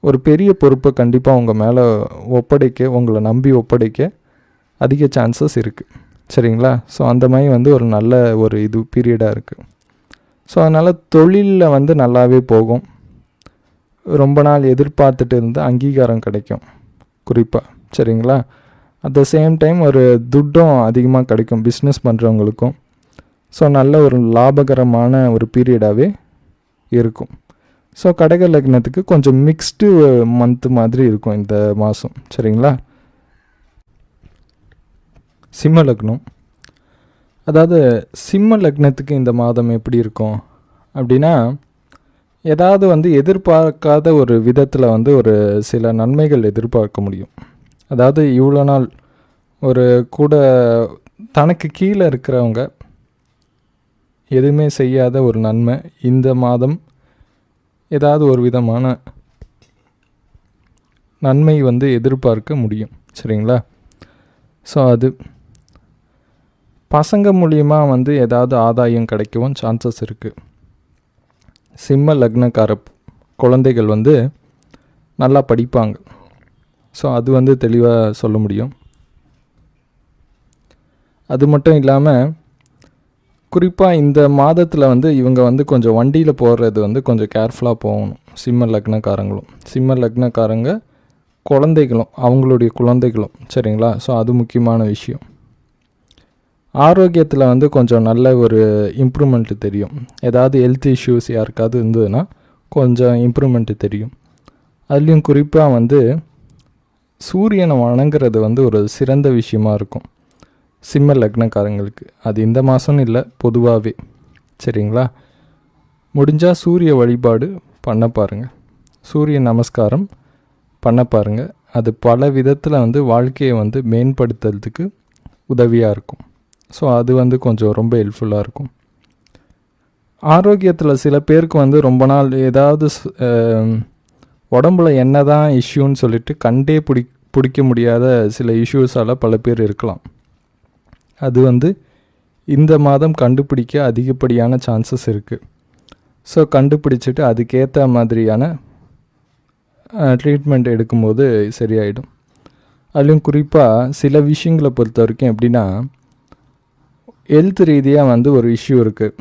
ஒரு பெரிய பொறுப்பை கண்டிப்பாக உங்கள் மேலே உங்களை நம்பி ஒப்படைக்க அதிக சான்சஸ் இருக்குது. சரிங்களா? ஸோ அந்த மாதிரி வந்து ஒரு நல்ல ஒரு பீரியடாக இருக்குது. ஸோ அதனால் தொழிலில் வந்து நல்லாவே போகும். ரொம்ப நாள் எதிர்பார்த்துட்டு இருந்து அங்கீகாரம் கிடைக்கும் குறிப்பாக. சரிங்களா? அட் த சேம் டைம் ஒரு துட்டும் அதிகமாக கிடைக்கும் பிஸ்னஸ் பண்ணுறவங்களுக்கும். ஸோ நல்ல ஒரு லாபகரமான ஒரு பீரியடாகவே இருக்கும். ஸோ கடக லக்னத்துக்கு கொஞ்சம் மிக்ஸ்டு மந்த் மாதிரி இருக்கும் இந்த மாதம். சரிங்களா? சிம்ம லக்னம், அதாவது சிம்ம லக்னத்துக்கு இந்த மாதம் எப்படி இருக்கும் அப்படின்னா, ஏதாவது வந்து எதிர்பார்க்காத ஒரு விதத்தில் வந்து ஒரு சில நன்மைகள் எதிர்பார்க்க முடியும். அதாவது இவ்வளோ நாள் ஒரு கூட தனக்கு கீழே இருக்கிறவங்க எதுவுமே செய்யாத ஒரு நன்மை இந்த மாதம் ஏதாவது ஒரு விதமான நன்மை வந்து எதிர்பார்க்க முடியும். சரிங்களா? ஸோ அது பசங்க மூலியமாக வந்து ஏதாவது ஆதாயம் கிடைக்கவும் சான்சஸ் இருக்குது. சிம்ம லக்னக்கார குழந்தைகள் வந்து நல்லா படிப்பாங்க. ஸோ அது வந்து தெளிவாக சொல்ல முடியும். அது மட்டும் இல்லாமல் குறிப்பாக இந்த மாதத்தில் வந்து இவங்க வந்து கொஞ்சம் வண்டியில் போகிறது வந்து கொஞ்சம் கேர்ஃபுல்லாக போகணும். சிம்ம லக்னக்காரங்களும் சிம்ம லக்னக்காரங்க குழந்தைகளும் அவங்களுடைய குழந்தைகளும் சரிங்களா. ஸோ அது முக்கியமான விஷயம். ஆரோக்கியத்தில் வந்து கொஞ்சம் நல்ல ஒரு இம்ப்ரூவ்மெண்ட்டு தெரியும். ஏதாவது ஹெல்த் இஷ்யூஸ் யாருக்காவது இருந்ததுன்னா கொஞ்சம் இம்ப்ரூவ்மெண்ட்டு தெரியும். அதுலேயும் குறிப்பாக வந்து சூரியனை வணங்குறது வந்து ஒரு சிறந்த விஷயமா இருக்கும் சிம்ம லக்னக்காரங்களுக்கு. அது இந்த மாதம்னு இல்லை, பொதுவாகவே சரிங்களா. முடிஞ்சால் சூரிய வழிபாடு பண்ண பாருங்கள், சூரிய நமஸ்காரம் பண்ண பாருங்கள். அது பல விதத்தில் வந்து வாழ்க்கையை வந்து மேம்படுத்துறதுக்கு உதவியாக இருக்கும். ஸோ அது வந்து கொஞ்சம் ரொம்ப ஹெல்ப்ஃபுல்லாக இருக்கும். ஆரோக்கியத்தில் சில பேருக்கு வந்து ரொம்ப நாள் ஏதாவது உடம்புல என்ன தான் இஷ்யூன்னு சொல்லிட்டு கண்டே பிடிக்க முடியாத சில இஷ்யூஸால் பல பேர் இருக்கலாம். அது வந்து இந்த மாதம் கண்டுபிடிக்க அதிகப்படியான சான்சஸ் இருக்குது. ஸோ கண்டுபிடிச்சிட்டு அதுக்கேற்ற மாதிரியான ட்ரீட்மெண்ட் எடுக்கும்போது சரியாயிடும். அதுலேயும் குறிப்பாக சில விஷயங்களை பொறுத்த வரைக்கும் எப்படின்னா, ஹெல்த் ரீதியாக வந்து ஒரு இஷ்யூ இருக்குது,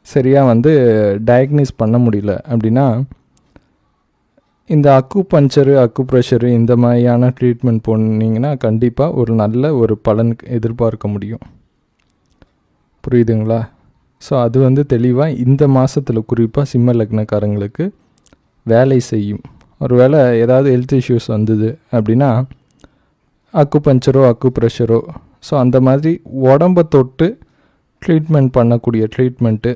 சரியாக வந்து டயக்னைஸ் பண்ண முடியல அப்படின்னா இந்த அக்குபஞ்சரு அக்குப்ரெஷரு இந்த மாதிரியான ட்ரீட்மெண்ட் போனீங்கன்னா கண்டிப்பாக ஒரு நல்ல ஒரு பலன் எதிர்பார்க்க முடியும். புரியுதுங்களா? ஸோ அது வந்து தெளிவாக இந்த மாதத்தில் குறிப்பாக சிம்ம லக்னக்காரங்களுக்கு வேலை செய்யும். ஒரு வேளை ஏதாவது ஹெல்த் இஷ்யூஸ் வந்தது அப்படின்னா அக்குபஞ்சரோ அக்குப்ரெஷரோ ஸோ அந்த மாதிரி உடம்பை தொட்டு ட்ரீட்மெண்ட் பண்ணக்கூடிய ட்ரீட்மெண்ட்டு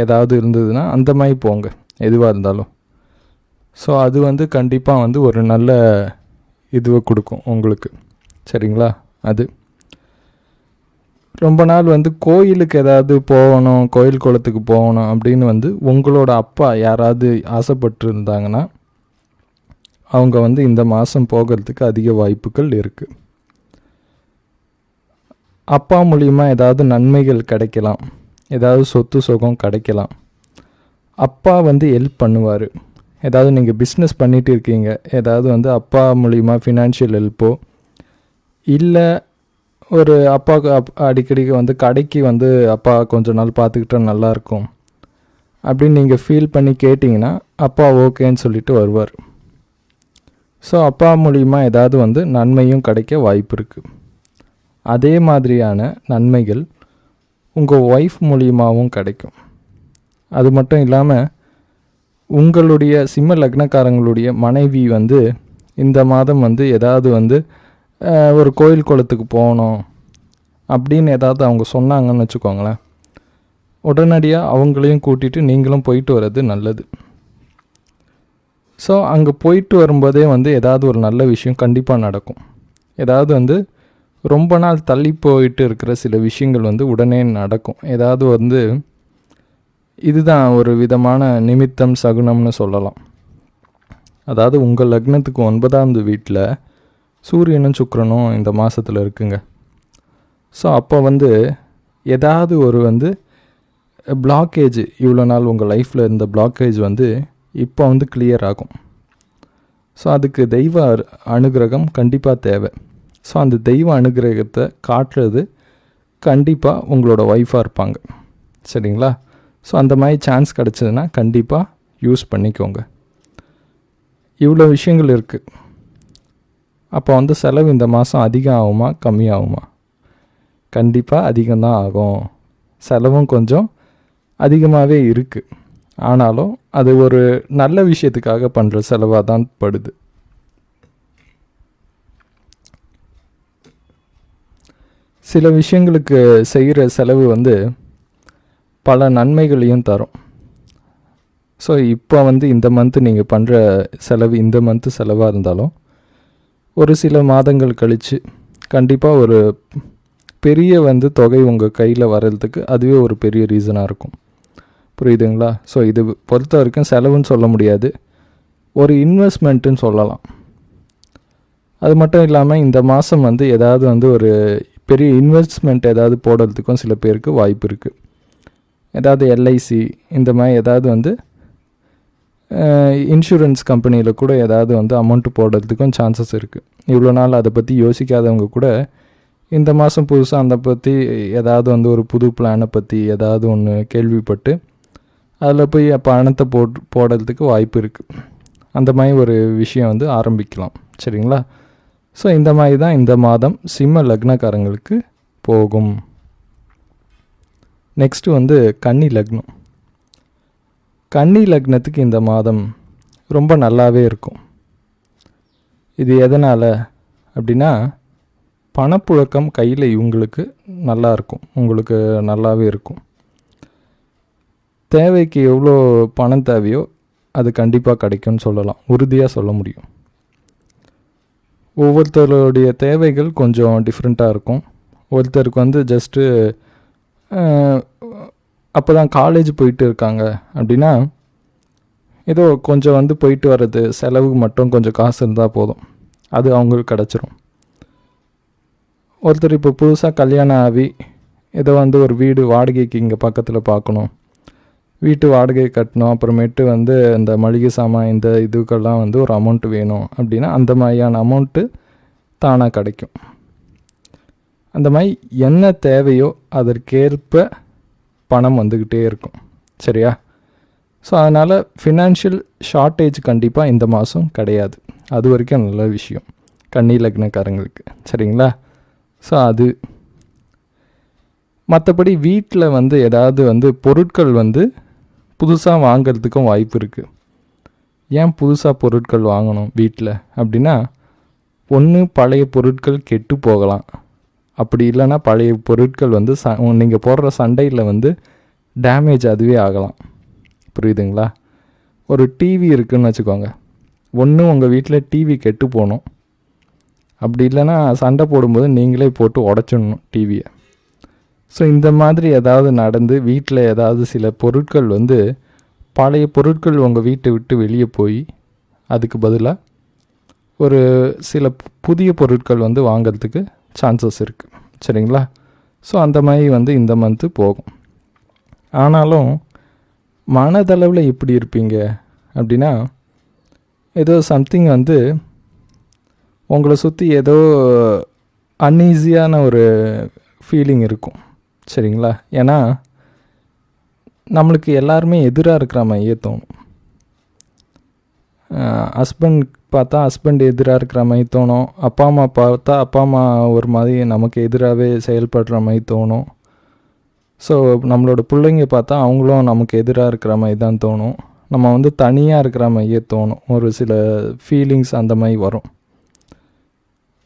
ஏதாவது இருந்ததுன்னா அந்த மாதிரி போங்க, எதுவாக இருந்தாலும். ஸோ அது வந்து கண்டிப்பாக வந்து ஒரு நல்ல இதுவை கொடுக்கும் உங்களுக்கு, சரிங்களா. அது ரொம்ப நாள் வந்து கோயிலுக்கு ஏதாவது போகணும், கோயில் குளத்துக்கு போகணும் அப்படின்னு வந்து உங்களோட அப்பா யாராவது ஆசைப்பட்டு இருந்தாங்கன்னா அவங்க வந்து இந்த மாதம் போகிறதுக்கு அதிக வாய்ப்புகள் இருக்குது. அப்பா மூலிமா ஏதாவது நன்மைகள் கிடைக்கலாம், ஏதாவது சொத்து சுகம் கிடைக்கலாம். அப்பா வந்து ஹெல்ப் பண்ணுவார். ஏதாவது நீங்கள் பிஸ்னஸ் பண்ணிகிட்டு இருக்கீங்க, ஏதாவது வந்து அப்பா மூலிமா ஃபினான்ஷியல் ஹெல்ப்போ இல்லை ஒரு அப்பாவுக்கு அடிக்கடி வந்து கடைக்கு வந்து அப்பா கொஞ்ச நாள் பார்த்துக்கிட்டா நல்லாயிருக்கும் அப்படின்னு நீங்கள் ஃபீல் பண்ணி கேட்டிங்கன்னா அப்பா ஓகேன்னு சொல்லிட்டு வருவார். ஸோ அப்பா மூலிமா ஏதாவது வந்து நன்மையும் கிடைக்க வாய்ப்பு இருக்குது. அதே மாதிரியான நன்மைகள் உங்கள் ஒய்ஃப் மூலியமாகவும் கிடைக்கும். அது மட்டும் இல்லாமல் உங்களுடைய சிம்ம லக்னக்காரங்களுடைய மனைவி வந்து இந்த மாதம் வந்து ஏதாவது வந்து ஒரு கோயில் குளத்துக்கு போகணும் அப்படின்னு ஏதாவது அவங்க சொன்னாங்கன்னு வச்சுக்கோங்களேன், உடனடியாக அவங்களையும் கூட்டிகிட்டு நீங்களும் போயிட்டு வர்றது நல்லது. ஸோ அங்கே போயிட்டு வரும்போதே வந்து ஏதாவது ஒரு நல்ல விஷயம் கண்டிப்பாக நடக்கும். ஏதாவது வந்து ரொம்ப நாள் தள்ளி போயிட்டு இருக்கிற சில விஷயங்கள் வந்து உடனே நடக்கும். ஏதாவது வந்து இதுதான் ஒரு விதமான நிமித்தம் சகுனம்னு சொல்லலாம். அதாவது உங்கள் லக்னத்துக்கு 9ஆவது வீட்டில் சூரியனும் சுக்கிரனும் இந்த மாதத்தில் இருக்குங்க. ஸோ அப்போ வந்து ஏதாவது ஒரு வந்து பிளாக்கேஜ், இவ்வளோ நாள் உங்கள் லைஃப்பில் இருந்த பிளாக்கேஜ் வந்து இப்போ வந்து கிளியர் ஆகும். ஸோ அதுக்கு தெய்வ அனுகிரகம் கண்டிப்பாக தேவை. ஸோ அந்த தெய்வ அனுகிரகத்தை காட்டுறது கண்டிப்பாக உங்களோட ஒய்ஃபாக இருப்பாங்க, சரிங்களா. ஸோ அந்த மாதிரி சான்ஸ் கிடச்சதுன்னா கண்டிப்பாக யூஸ் பண்ணிக்கோங்க. இவ்வளோ விஷயங்கள் இருக்குது. அப்போ வந்து செலவு இந்த மாதம் அதிகம் ஆகுமா கம்மியாகுமா? கண்டிப்பாக அதிகம்தான் ஆகும். செலவும் கொஞ்சம் அதிகமாகவே இருக்குது. ஆனாலும் அது ஒரு நல்ல விஷயத்துக்காக பண்ணுற செலவாக தான் படுது. சில விஷயங்களுக்கு செய்கிற செலவு வந்து பல நன்மைகளையும் தரும். ஸோ இப்போ வந்து இந்த மந்த்து நீங்கள் பண்ணுற செலவு இந்த மந்த்து செலவாக இருந்தாலும் ஒரு சில மாதங்கள் கழித்து கண்டிப்பாக ஒரு பெரிய வந்து தொகை உங்கள் கையில் வர்றதுக்கு அதுவே ஒரு பெரிய ரீசனாக இருக்கும். புரியுதுங்களா? ஸோ இது பொறுத்த வரைக்கும் செலவுன்னு சொல்ல முடியாது, ஒரு இன்வெஸ்ட்மெண்ட்டுன்னு சொல்லலாம். அது மட்டும் இல்லாமல் இந்த மாதம் வந்து ஏதாவது வந்து ஒரு பெரிய இன்வெஸ்ட்மெண்ட் ஏதாவது போடுறதுக்கும் சில பேருக்கு வாய்ப்பு இருக்குது. ஏதாவது எல்ஐசி இந்த மாதிரி ஏதாவது வந்து இன்சூரன்ஸ் கம்பெனியில் கூட ஏதாவது வந்து அமௌண்ட்டு போடுறதுக்கும் சான்சஸ் இருக்குது. இவ்வளோ நாள் அதை பற்றி யோசிக்காதவங்க கூட இந்த மாதம் புதுசாக அதை பற்றி ஏதாவது வந்து ஒரு புது பிளானை பற்றி ஏதாவது ஒன்று கேள்விப்பட்டு அதில் போய் பணத்தை போடுறதுக்கு வாய்ப்பு இருக்குது. அந்த மாதிரி ஒரு விஷயம் வந்து ஆரம்பிக்கலாம். சரிங்களா? ஸோ இந்த மாதிரி தான் இந்த மாதம் சிம்ம லக்னக்காரங்களுக்கு போகும். நெக்ஸ்ட்டு வந்து கன்னி லக்னம். கன்னி லக்னத்துக்கு இந்த மாதம் ரொம்ப நல்லாவே இருக்கும். இது எதனால் அப்படின்னா, பணப்புழக்கம் கையில் இவங்களுக்கு நல்லா இருக்கும், உங்களுக்கு நல்லாவே இருக்கும். தேவைக்கு எவ்வளோ பணம் தேவையோ அது கண்டிப்பாக கிடைக்கும்னு சொல்லலாம், உறுதியாக சொல்ல முடியும். ஒவ்வொருத்தருடைய தேவைகள் கொஞ்சம் டிஃப்ரெண்ட்டாக இருக்கும். ஒருத்தருக்கு வந்து ஜஸ்ட்டு அப்போ தான் காலேஜ் போயிட்டு இருக்காங்க அப்படின்னா ஏதோ கொஞ்சம் வந்து போயிட்டு வர்றது செலவுக்கு மட்டும் கொஞ்சம் காசு இருந்தால் போதும், அது அவங்களுக்கு கிடச்சிரும். ஒருத்தர் இப்போ புதுசாக கல்யாணம் ஆகி ஏதோ வந்து ஒரு வீடு வாடகைக்கு இங்கே பக்கத்தில் பார்க்கணும், வீட்டு வாடகை கட்டணும், அப்புறமேட்டு வந்து இந்த மளிகை சாமான் இந்த இதுக்கெல்லாம் வந்து ஒரு அமௌண்ட்டு வேணும் அப்படின்னா அந்த மாதிரியான அமௌண்ட்டு தானாக கிடைக்கும். அந்த மாதிரி என்ன தேவையோ அதற்கேற்ப பணம் வந்துக்கிட்டே இருக்கும். சரியா? ஸோ அதனால் ஃபினான்ஷியல் ஷார்ட்டேஜ் கண்டிப்பாக இந்த மாதம் கிடையாது. அது வரைக்கும் நல்ல விஷயம் கன்னி லக்னக்காரங்களுக்கு. சரிங்களா? ஸோ அது மற்றபடி வீட்டில் வந்து ஏதாவது வந்து பொருட்கள் வந்து புதுசாக வாங்கிறதுக்கும் வாய்ப்பு இருக்குது. ஏன் புதுசாக பொருட்கள் வாங்கணும் வீட்டில் அப்படின்னா, ஒன்று பழைய பொருட்கள் கெட்டு போகலாம், அப்படி இல்லைன்னா பழைய பொருட்கள் வந்து நீங்கள் போடுற சண்டையில் வந்து டேமேஜ் அதுவே ஆகலாம். புரியுதுங்களா? ஒரு டிவி இருக்குதுன்னு வச்சுக்கோங்க, ஒன்று உங்கள் வீட்டில் டிவி கெட்டு போகணும், அப்படி இல்லைன்னா சண்டை போடும்போது நீங்களே போட்டு உடச்சிடணும் டிவியை. ஸோ இந்த மாதிரி ஏதாவது நடந்து வீட்டில் ஏதாவது சில பொருட்கள் வந்து பழைய பொருட்கள் உங்கள் வீட்டை விட்டு வெளியே போய் அதுக்கு பதிலாக ஒரு சில புதிய பொருட்கள் வந்து வாங்கிறதுக்கு சான்சஸ் இருக்குது. சரிங்களா? ஸோ அந்த மாதிரி வந்து இந்த மந்த்து போகும். ஆனாலும் மனதளவில் எப்படி இருப்பீங்க அப்படின்னா, ஏதோ சம்திங் வந்து உங்களை சுற்றி ஏதோ அன்ஈஸியான ஒரு ஃபீலிங் இருக்கும். சரிங்களா? ஏன்னா நம்மளுக்கு எல்லாருமே எதிராக இருக்கிற மாதிரியே தோணும். ஹஸ்பண்ட் பார்த்தா ஹஸ்பண்ட் எதிராக இருக்கிற மாதிரி தோணும், அப்பா அம்மா பார்த்தா அப்பா அம்மா ஒரு மாதிரி நமக்கு எதிராகவே செயல்படுற மாதிரி தோணும். ஸோ நம்மளோட பிள்ளைங்க பார்த்தா அவங்களும் நமக்கு எதிராக இருக்கிற மாதிரி தான் தோணும். நம்ம வந்து தனியாக இருக்கிற மாதிரியே தோணும். ஒரு சில ஃபீலிங்ஸ் அந்த மாதிரி வரும்.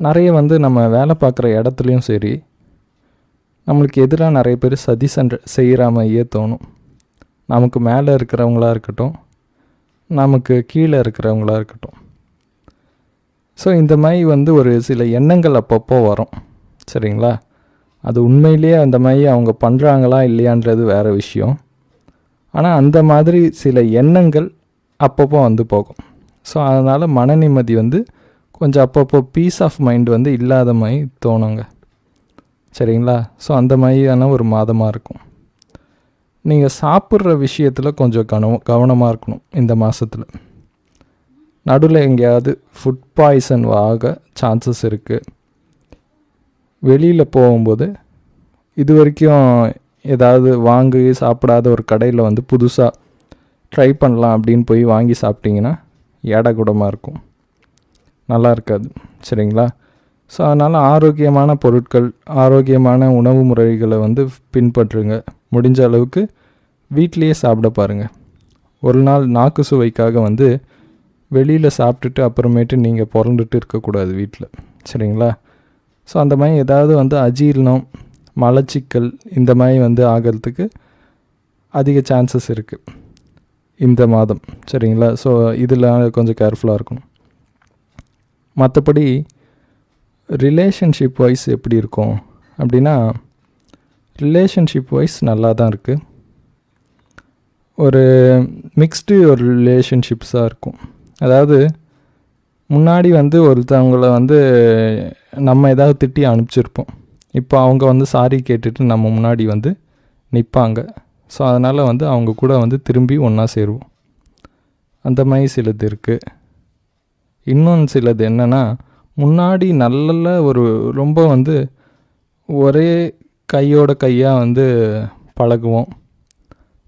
நிறைய வந்து நம்ம வேலை பார்க்குற இடத்துலையும் சரி, நம்மளுக்கு எதிராக நிறைய பேர் சதி சண்டை செய்கிற மாதிரியே தோணும். நமக்கு மேலே இருக்கிறவங்களா இருக்கட்டும், நமக்கு கீழே இருக்கிறவங்களா இருக்கட்டும். ஸோ இந்த மாதிரி வந்து ஒரு சில எண்ணங்கள் அப்பப்போ வரும். சரிங்களா? அது உண்மையிலேயே அந்த மாதிரி அவங்க பண்ணுறாங்களா இல்லையான்றது வேறு விஷயம். ஆனால் அந்த மாதிரி சில எண்ணங்கள் அப்பப்போ வந்து போகும். ஸோ அதனால் மன நிம்மதி வந்து கொஞ்சம் அப்பப்போ பீஸ் ஆஃப் மைண்ட் வந்து இல்லாத மாதிரி தோணுங்க. சரிங்களா? ஸோ அந்த மாதிரியான ஒரு மாதமாக இருக்கும். நீங்கள் சாப்பிட்ற விஷயத்தில் கொஞ்சம் கவனமாக இருக்கணும் இந்த மாதத்தில். நடுவில் எங்கேயாவது ஃபுட் பாய்சன் ஆக சான்சஸ் இருக்குது. வெளியில் போகும்போது இது வரைக்கும் ஏதாவது வாங்கி சாப்பிடாத ஒரு கடையில் வந்து புதுசாக ட்ரை பண்ணலாம் அப்படின்னு போய் வாங்கி சாப்பிட்டிங்கன்னா ஏடகுடமாக இருக்கும், நல்லா இருக்காது. சரிங்களா? ஸோ அதனால் ஆரோக்கியமான பொருட்கள், ஆரோக்கியமான உணவு முறைகளை வந்து பின்பற்றுங்க. முடிஞ்ச அளவுக்கு வீட்டிலையே சாப்பிட பாருங்கள். ஒரு நாள் நாக்கு சுவைக்காக வந்து வெளியில் சாப்பிட்டுட்டு அப்புறமேட்டு நீங்கள் புரண்டுட்டு இருக்கக்கூடாது வீட்டில். சரிங்களா? ஸோ அந்த மாதிரி ஏதாவது வந்து அஜீரணம், மலச்சிக்கல் இந்த மாதிரி வந்து ஆகிறதுக்கு அதிக சான்சஸ் இருக்குது இந்த மாதம். சரிங்களா? ஸோ இதில் கொஞ்சம் கேர்ஃபுல்லாக இருக்கணும். மற்றபடி ரிலேஷன்ஷிப் வைஸ் எப்படி இருக்கும் அப்படின்னா, ரிலேஷன்ஷிப் வைஸ் நல்லா தான் இருக்குது. ஒரு மிக்ஸ்டு ஒரு ரிலேஷன்ஷிப்ஸாக இருக்கும். அதாவது முன்னாடி வந்து ஒருத்தவங்களை வந்து நம்ம ஏதாவது திட்டி அனுப்பிச்சிருப்போம், இப்போ அவங்க வந்து சாரி கேட்டுட்டு நம்ம முன்னாடி வந்து நிற்பாங்க. ஸோ அதனால் வந்து அவங்க கூட வந்து திரும்பி ஒன்றா சேருவோம். அந்த மாதிரி சிலது இருக்குது. இன்னொன்று சிலது என்னென்னா, முன்னாடி நல்ல ஒரு ரொம்ப வந்து ஒரே கையோட கையாக வந்து பழகுவோம்.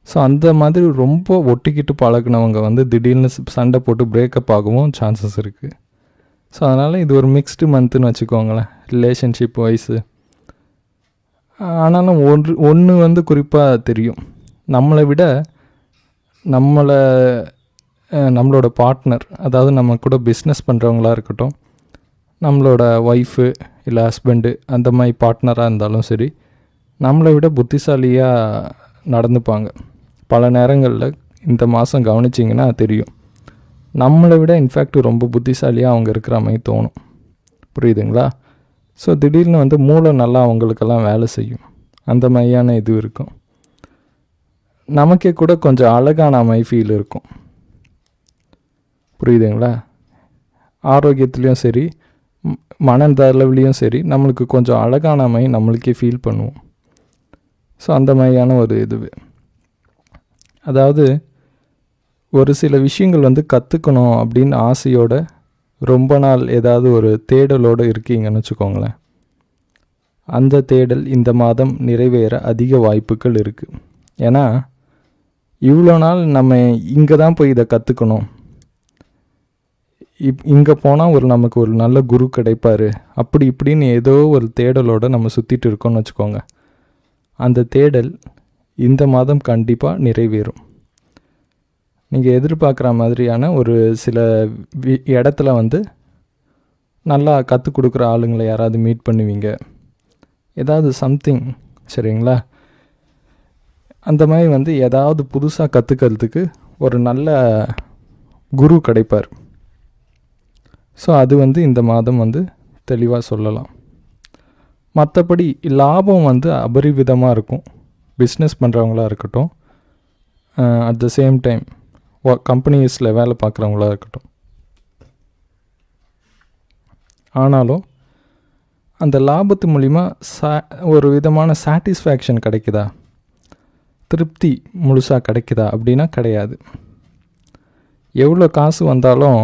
ஸோ அந்த மாதிரி ரொம்ப ஒட்டிக்கிட்டு பழகுனவங்க வந்து திடீர்னு சண்டை போட்டு பிரேக்கப் ஆகவும் சான்சஸ் இருக்குது. ஸோ அதனால் இது ஒரு மிக்ஸ்டு மந்த்துன்னு வச்சுக்கோங்களேன் ரிலேஷன்ஷிப் வைஸு. ஆனாலும் ஒன்று வந்து குறிப்பாக தெரியும், நம்மளை விட நம்மளோட பார்ட்னர், அதாவது நம்ம கூட பிஸ்னஸ் பண்ணுறவங்களா இருக்கட்டும், நம்மளோட ஒய்ஃபு இல்லை ஹஸ்பண்டு அந்த மாதிரி பார்ட்னராக இருந்தாலும் சரி, நம்மளை விட புத்திசாலியாக நடந்துப்பாங்க. பல நேரங்களில் இந்த மாதம் கவனிச்சிங்கன்னா தெரியும், நம்மளை விட இன்ஃபேக்ட் ரொம்ப புத்திசாலியாக அவங்க இருக்கிற மாதிரி தோணும். புரியுதுங்களா? ஸோ திடீர்னு வந்து மூளை நல்லா அவங்களுக்கெல்லாம் வேலை செய்யும். அந்த மாதிரியான இது இருக்கும். நமக்கே கூட கொஞ்சம் அழகான மாதிரி ஃபீல் இருக்கும். புரியுதுங்களா? ஆரோக்கியத்துலேயும் சரி, மனதளவுலேயும் சரி, நம்மளுக்கு கொஞ்சம் அழகான மாதிரி நம்மளுக்கே ஃபீல் பண்ணுவோம். ஸோ அந்த மாதிரியான ஒரு இது. அதாவது ஒரு சில விஷயங்கள் வந்து கற்றுக்கணும் அப்படின்னு ஆசையோட ரொம்ப நாள் ஏதாவது ஒரு தேடலோடு இருக்கீங்கன்னு வச்சுக்கோங்களேன். அந்த தேடல் இந்த மாதம் நிறைவேற அதிக வாய்ப்புகள் இருக்குது. ஏன்னா இவ்வளோ நாள் நம்ம இங்கே தான் போய் இதை கற்றுக்கணும், இங்கே போனால் நமக்கு ஒரு நல்ல குரு கிடைப்பார், அப்படி இப்படின்னு ஏதோ ஒரு தேடலோடு நம்ம சுற்றிட்டு இருக்கோம்னு வச்சுக்கோங்க. அந்த தேடல் இந்த மாதம் கண்டிப்பாக நிறைவேறும். நீங்கள் எதிர்பார்க்குற மாதிரியான ஒரு சில இடத்துல வந்து நல்லா கற்றுக் கொடுக்குற ஆளுங்களை யாராவது மீட் பண்ணுவீங்க, ஏதாவது சம்திங். சரிங்களா? அந்த மாதிரி வந்து ஏதாவது புதுசாக கற்றுக்கிறதுக்கு ஒரு நல்ல குரு கிடைப்பார். ஸோ அது வந்து இந்த மாதம் வந்து தெளிவாக சொல்லலாம். மற்றபடி லாபம் வந்து அபரிவிதமாக இருக்கும் பிஸ்னஸ் பண்ணுறவங்களா இருக்கட்டும், அட் த சேம் டைம் கம்பெனிஸில் வேலை பார்க்குறவங்களா இருக்கட்டும். ஆனாலும் அந்த லாபத்து மூலிமா ஒரு விதமான சாட்டிஸ்ஃபேக்ஷன் கிடைக்குதா, திருப்தி முழுசாக கிடைக்குதா அப்படின்னா கிடையாது. எவ்வளோ காசு வந்தாலும்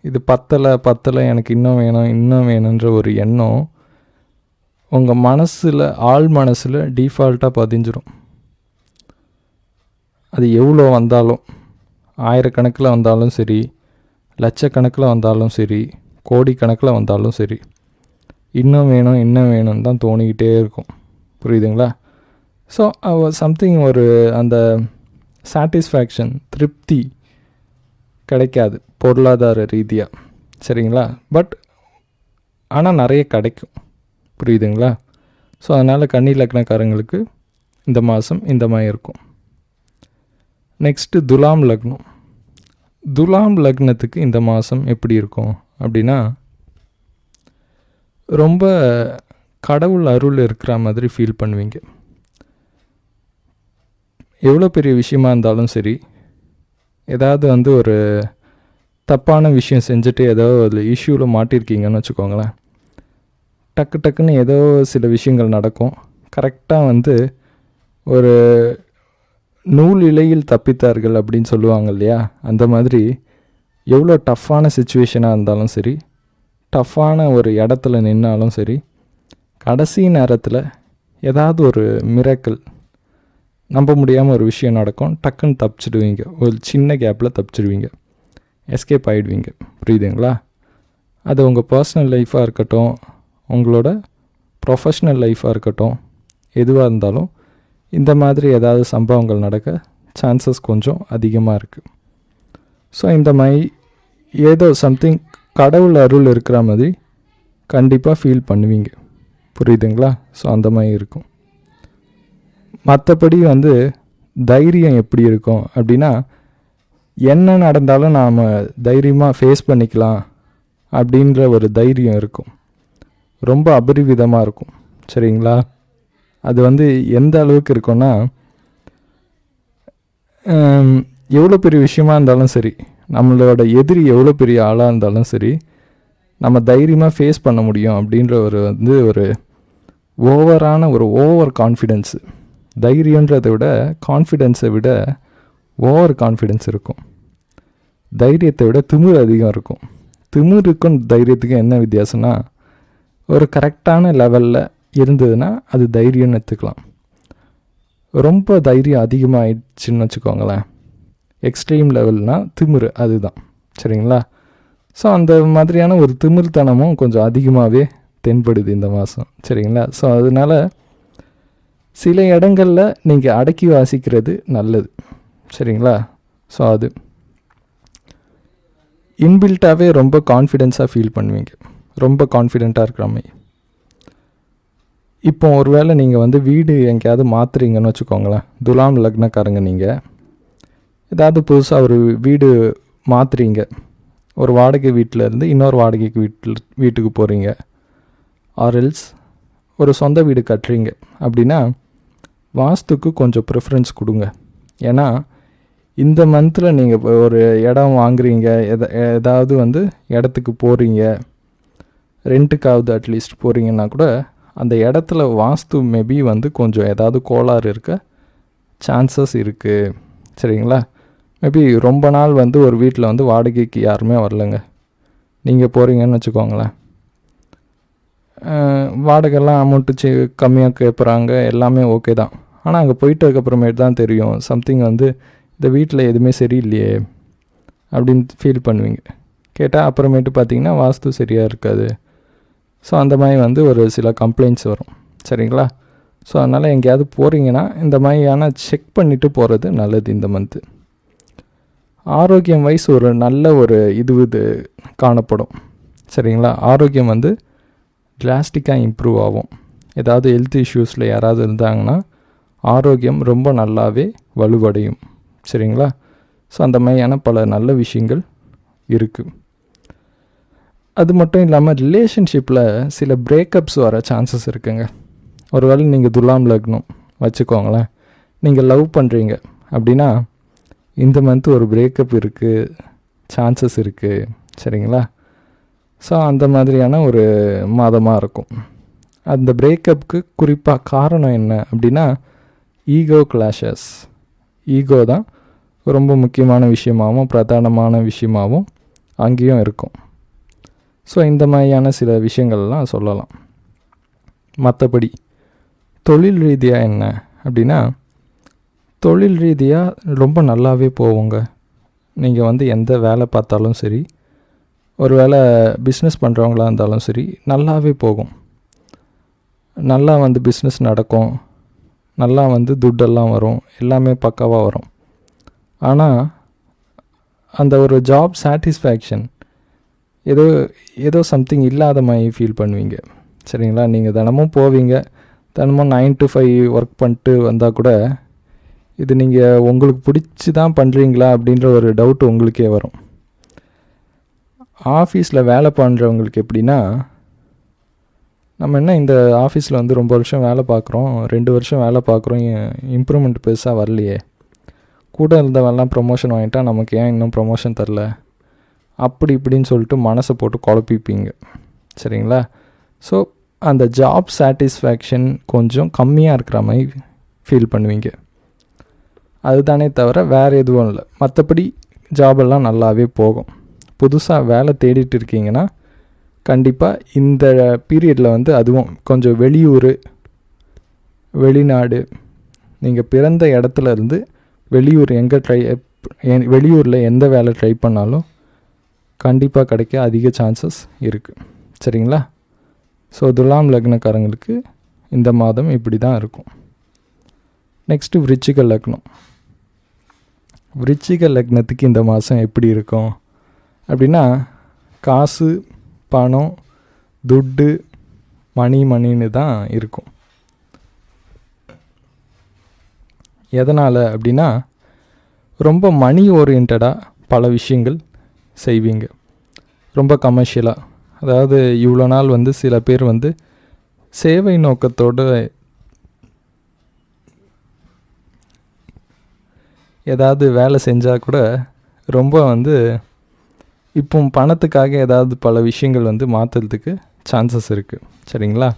இது பத்தலை எனக்கு இன்னும் வேணுன்ற ஒரு எண்ணம் உங்கள் மனசில், ஆள் மனசில் டிஃபால்ட்டாக பதிஞ்சிடும். அது எவ்வளோ வந்தாலும், ஆயிரக்கணக்கில் வந்தாலும் சரி, லட்சக்கணக்கில் வந்தாலும் சரி, கோடிக்கணக்கில் வந்தாலும் சரி, இன்னும் வேணும்னு தான் தோணிக்கிட்டே இருக்கும். புரியுதுங்களா? ஸோ சம்திங் ஒரு அந்த சாட்டிஸ்ஃபேக்ஷன், திருப்தி கிடைக்காது பொருளாதார ரீதியாக. சரிங்களா? பட் ஆனால் நிறைய கிடைக்கும். புரியுதுங்களா? ஸோ அதனால் கன்னி லக்னக்காரங்களுக்கு இந்த மாதம் இந்த மாதிரி இருக்கும். நெக்ஸ்ட்டு துலாம் லக்னம். துலாம் லக்னத்துக்கு இந்த மாதம் எப்படி இருக்கும் அப்படின்னா, ரொம்ப கடவுள் அருள் இருக்கிற மாதிரி ஃபீல் பண்ணுவீங்க. எவ்வளோ பெரிய விஷயமா இருந்தாலும் சரி, ஏதாவது வந்து ஒரு தப்பான விஷயம் செஞ்சுட்டு ஏதோ ஒரு இஷ்யூவில் மாட்டிருக்கீங்கன்னு வச்சுக்கோங்களேன், டக்குன்னு ஏதோ சில விஷயங்கள் நடக்கும். கரெக்டாக வந்து ஒரு நூல் இலையில் தப்பித்தார்கள் அப்படின்னு சொல்லுவாங்க இல்லையா, அந்த மாதிரி எவ்வளோ டஃப்பான சுச்சுவேஷனாக இருந்தாலும் சரி, டஃப்பான ஒரு இடத்துல நின்னாலும் சரி, கடைசி நேரத்தில் ஏதாவது ஒரு மிராக்கிள், நம்ப முடியாமல் ஒரு விஷயம் நடக்கும், டக்குன்னு தப்பிச்சிடுவீங்க. ஒரு சின்ன கேப்பில் தப்பிச்சிடுவீங்க, எஸ்கேப் ஆகிடுவீங்க. புரியுதுங்களா? அது உங்கள் பர்சனல் லைஃப்பாக இருக்கட்டும், உங்களோட ப்ரொஃபஷ்னல் லைஃப்பாக இருக்கட்டும், எதுவாக இருந்தாலும் இந்த மாதிரி ஏதாவது சம்பவங்கள் நடக்க சான்சஸ் கொஞ்சம் அதிகமாக இருக்குது. ஸோ இந்த மாதிரி ஏதோ சம்திங் கடவுள் அருள் இருக்கிற மாதிரி கண்டிப்பாக ஃபீல் பண்ணுவீங்க. புரியுதுங்களா? ஸோ அந்த மாதிரி இருக்கும். மற்றபடி வந்து தைரியம் எப்படி இருக்கும் அப்படின்னா, என்ன நடந்தாலும் நாம் தைரியமாக ஃபேஸ் பண்ணிக்கலாம் அப்படின்ற ஒரு தைரியம் இருக்கும். ரொம்ப அபரிவிதமாக இருக்கும். சரிங்களா? அது வந்து எந்த அளவுக்கு இருக்கும்னா, எவ்வளோ பெரிய விஷயமா இருந்தாலும் சரி, நம்மளோட எதிரி எவ்வளோ பெரிய ஆளாக இருந்தாலும் சரி, நம்ம தைரியமாக ஃபேஸ் பண்ண முடியும் அப்படின்ற ஒரு ஓவர் கான்ஃபிடென்ஸு. தைரியன்றதை விட கான்ஃபிடென்ஸை விட ஓவர் கான்ஃபிடென்ஸ் இருக்கும். தைரியத்தை விட திமிரு அதிகம் இருக்கும். திமிருக்கும் தைரியத்துக்கும் என்ன வித்தியாசம்னா, ஒரு கரெக்டான லெவலில் இருந்ததுன்னா அது தைரியம்னு எடுத்துக்கலாம். ரொம்ப தைரியம் அதிகமாகிடுச்சின்னு வச்சுக்கோங்களேன், எக்ஸ்ட்ரீம் லெவல்னால் திமிரு, அதுதான். சரிங்களா? ஸோ அந்த மாதிரியான ஒரு திமிர்த்தனமும் கொஞ்சம் அதிகமாகவே தென்படுது இந்த மாதம். சரிங்களா? ஸோ அதனால் சில இடங்களில் நீங்கள் அடக்கி வாசிக்கிறது நல்லது. சரிங்களா? ஸோ அது இன்பில்ட்டாகவே ரொம்ப கான்ஃபிடென்ஸாக ஃபீல் பண்ணுவீங்க, ரொம்ப கான்ஃபிடெண்ட்டாக இருக்கிற மாதிரி. இப்போ ஒரு வேளை நீங்கள் வந்து வீடு எங்கேயாவது மாற்றுறீங்கன்னு வச்சுக்கோங்களேன், துலாம் லக்னக்காரங்க, நீங்கள் ஏதாவது புதுசாக ஒரு வீடு மாற்றுறீங்க, ஒரு வாடகை வீட்டிலேருந்து இன்னொரு வாடகைக்கு வீட்டுக்கு போகிறீங்க, ஆர்எல்ஸ் ஒரு சொந்த வீடு கட்டுறீங்க அப்படின்னா வாஸ்துக்கு கொஞ்சம் ப்ரிஃபரன்ஸ் கொடுங்க. ஏன்னா இந்த மந்தில் நீங்கள் ஒரு இடம் வாங்குறீங்க, ஏதாவது வந்து இடத்துக்கு போகிறீங்க, ரெண்ட்டுக்காவது அட்லீஸ்ட் போகிறீங்கன்னா கூட அந்த இடத்துல வாஸ்து மேபி வந்து கொஞ்சம் ஏதாவது கோளாறு இருக்க சான்சஸ் இருக்குது. சரிங்களா? மேபி ரொம்ப நாள் வந்து ஒரு வீட்டில் வந்து வாடகைக்கு யாருமே வரலைங்க, நீங்கள் போகிறீங்கன்னு வச்சுக்கோங்களேன், வாடகைலாம் அமௌண்ட்டு கம்மியாக கேட்குறாங்க, எல்லாமே ஓகே தான். ஆனால் அங்கே போயிட்டதுக்கப்புறமேட்டு தான் தெரியும் சம்திங் வந்து இந்த வீட்டில் எதுவுமே சரியில்லையே அப்படின்னு ஃபீல் பண்ணுவீங்க. கேட்டால் அப்புறமேட்டு பார்த்தீங்கன்னா வாஸ்து சரியாக இருக்காது. ஸோ அந்த மாதிரி வந்து ஒரு சில கம்ப்ளைண்ட்ஸ் வரும். சரிங்களா? ஸோ அதனால் எங்கேயாவது போகிறீங்கன்னா இந்த மாதிரியான செக் பண்ணிவிட்டு போகிறது நல்லது இந்த மந்த்து. ஆரோக்கியம் வைஸ் ஒரு நல்ல ஒரு இது காணப்படும். சரிங்களா? ஆரோக்கியம் வந்து டிராஸ்டிக்காக இம்ப்ரூவ் ஆகும். ஏதாவது ஹெல்த் இஷ்யூஸில் யாராவது இருந்தாங்கன்னா ஆரோக்கியம் ரொம்ப நல்லாவே வலுவடையும். சரிங்களா? ஸோ அந்த மாதிரியான பல நல்ல விஷயங்கள் இருக்குது. அது மட்டும் இல்லாமல் ரிலேஷன்ஷிப்பில் சில பிரேக்கப்ஸ் வர சான்சஸ் இருக்குங்க. ஒருவேளை நீங்கள் துலாம் லக்னம் வச்சுக்கோங்களேன், நீங்கள் லவ் பண்ணுறீங்க அப்படின்னா இந்த மந்த் ஒரு பிரேக்கப் இருக்குது, சான்சஸ் இருக்குது. சரிங்களா? ஸோ அந்த மாதிரியான ஒரு மாதமாக இருக்கும். அந்த பிரேக்கப்புக்கு குறிப்பாக காரணம் என்ன அப்படின்னா ஈகோ கிளாஷஸ். ஈகோ தான் ரொம்ப முக்கியமான விஷயமாகவும் பிரதானமான விஷயமாகவும் அங்கேயும் இருக்கும். ஸோ இந்த மாதிரியான சில விஷயங்கள்லாம் சொல்லலாம். மற்றபடி தொழில் ரீதியாக என்ன அப்படின்னா தொழில் ரீதியாக ரொம்ப நல்லாவே போவோங்க. நீங்கள் வந்து எந்த வேலை பார்த்தாலும் சரி, ஒரு வேளை பிஸ்னஸ் பண்ணுறவங்களா இருந்தாலும் சரி, நல்லாவே போகும். நல்லா வந்து பிஸ்னஸ் நடக்கும், நல்லா வந்து துட்டெல்லாம் வரும், எல்லாமே பக்காவாக வரும். ஆனால் அந்த ஒரு ஜாப் சாட்டிஸ்ஃபேக்ஷன் ஏதோ சம்திங் இல்லாத மாதிரி ஃபீல் பண்ணுவீங்க. சரிங்களா? நீங்கள் தினமும் போவீங்க, தினமும் 9 to 5 ஒர்க் பண்ணிட்டு வந்தால் கூட இது நீங்கள் உங்களுக்கு பிடிச்சி தான் பண்ணுறீங்களா அப்படின்ற ஒரு டவுட் உங்களுக்கே வரும். ஆஃபீஸில் வேலை பண்ணுறவங்களுக்கு எப்படின்னா, நம்ம என்ன இந்த ஆஃபீஸில் வந்து ரொம்ப வருஷம் வேலை பார்க்குறோம், 2 வருஷம் வேலை பார்க்குறோம், இம்ப்ரூவ்மெண்ட் பெருசாக வரலையே, கூட இருந்தவெல்லாம் ப்ரொமோஷன் வாங்கிட்டா நமக்கு ஏன் இன்னும் ப்ரொமோஷன் தரல, அப்படி இப்படின்னு சொல்லிட்டு மனசை போட்டு குழப்பிப்பீங்க. சரிங்களா? ஸோ அந்த ஜாப் சாட்டிஸ்ஃபேக்ஷன் கொஞ்சம் கம்மியாக இருக்கிற மாதிரி ஃபீல் பண்ணுவீங்க. அதுதானே தவிர வேறு எதுவும் இல்லை. மற்றபடி ஜாபெல்லாம் நல்லாவே போகும். புதுசாக வேலை தேடிட்டு இருக்கீங்கன்னா கண்டிப்பாக இந்த பீரியடில் வந்து அதுவும் கொஞ்சம் வெளியூர், வெளிநாடு, நீங்கள் பிறந்த இடத்துல இருந்து வெளியூர் வெளியூரில் எந்த வேலை ட்ரை பண்ணாலும் கண்டிப்பாக கிடைக்க அதிக சான்சஸ் இருக்குது. சரிங்களா? ஸோ துலாம் லக்னக்காரங்களுக்கு இந்த மாதம் இப்படி தான் இருக்கும். நெக்ஸ்ட்டு விருச்சிக லக்னம். விருச்சிக லக்னத்துக்கு இந்த மாதம் எப்படி இருக்கும் அப்படின்னா காசு, பணம், துட்டு, மணின்னு தான் இருக்கும். எதனால் அப்படின்னா ரொம்ப மணி ஓரியன்டாக பல விஷயங்கள் செய்வீங்க, ரொம்ப கமர்ஷியலாக. அதாவது இவ்வளோ நாள் வந்து சில பேர் வந்து சேவை நோக்கத்தோடு ஏதாவது வேலை செஞ்சால் கூட ரொம்ப வந்து இப்போ பணத்துக்காக ஏதாவது பல விஷயங்கள் வந்து மாற்றுறதுக்கு சான்சஸ் இருக்குது. சரிங்களா?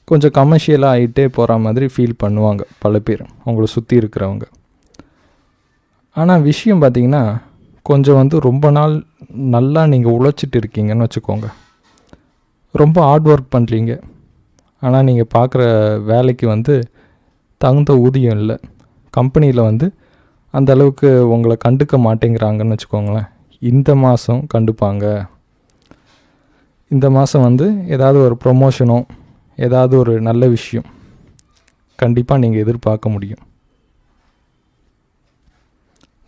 கொஞ்சம் கமர்ஷியலாக ஆகிட்டே போகிற மாதிரி ஃபீல் பண்ணுவாங்க பல பேர் அவங்கள சுற்றி இருக்கிறவங்க. ஆனால் விஷயம் பார்த்திங்கன்னா கொஞ்சம் வந்து ரொம்ப நாள் நல்லா நீங்கள் உழைச்சிட்டு இருக்கீங்கன்னு வச்சுக்கோங்க, ரொம்ப ஹார்ட் ஒர்க் பண்ணுறீங்க, ஆனால் நீங்கள் பார்க்குற வேலைக்கு வந்து தகுந்த ஊதியம் இல்லை. கம்பெனியில் வந்து அந்த அளவுக்கு உங்களை கண்டுக்க மாட்டேங்கிறாங்கன்னு வச்சுக்கோங்களேன். இந்த மாதம் கண்டுப்பாங்க. இந்த மாதம் வந்து ஏதாவது ஒரு ப்ரொமோஷனோ ஏதாவது ஒரு நல்ல விஷயம் கண்டிப்பாக நீங்கள் எதிர்பார்க்க முடியும்.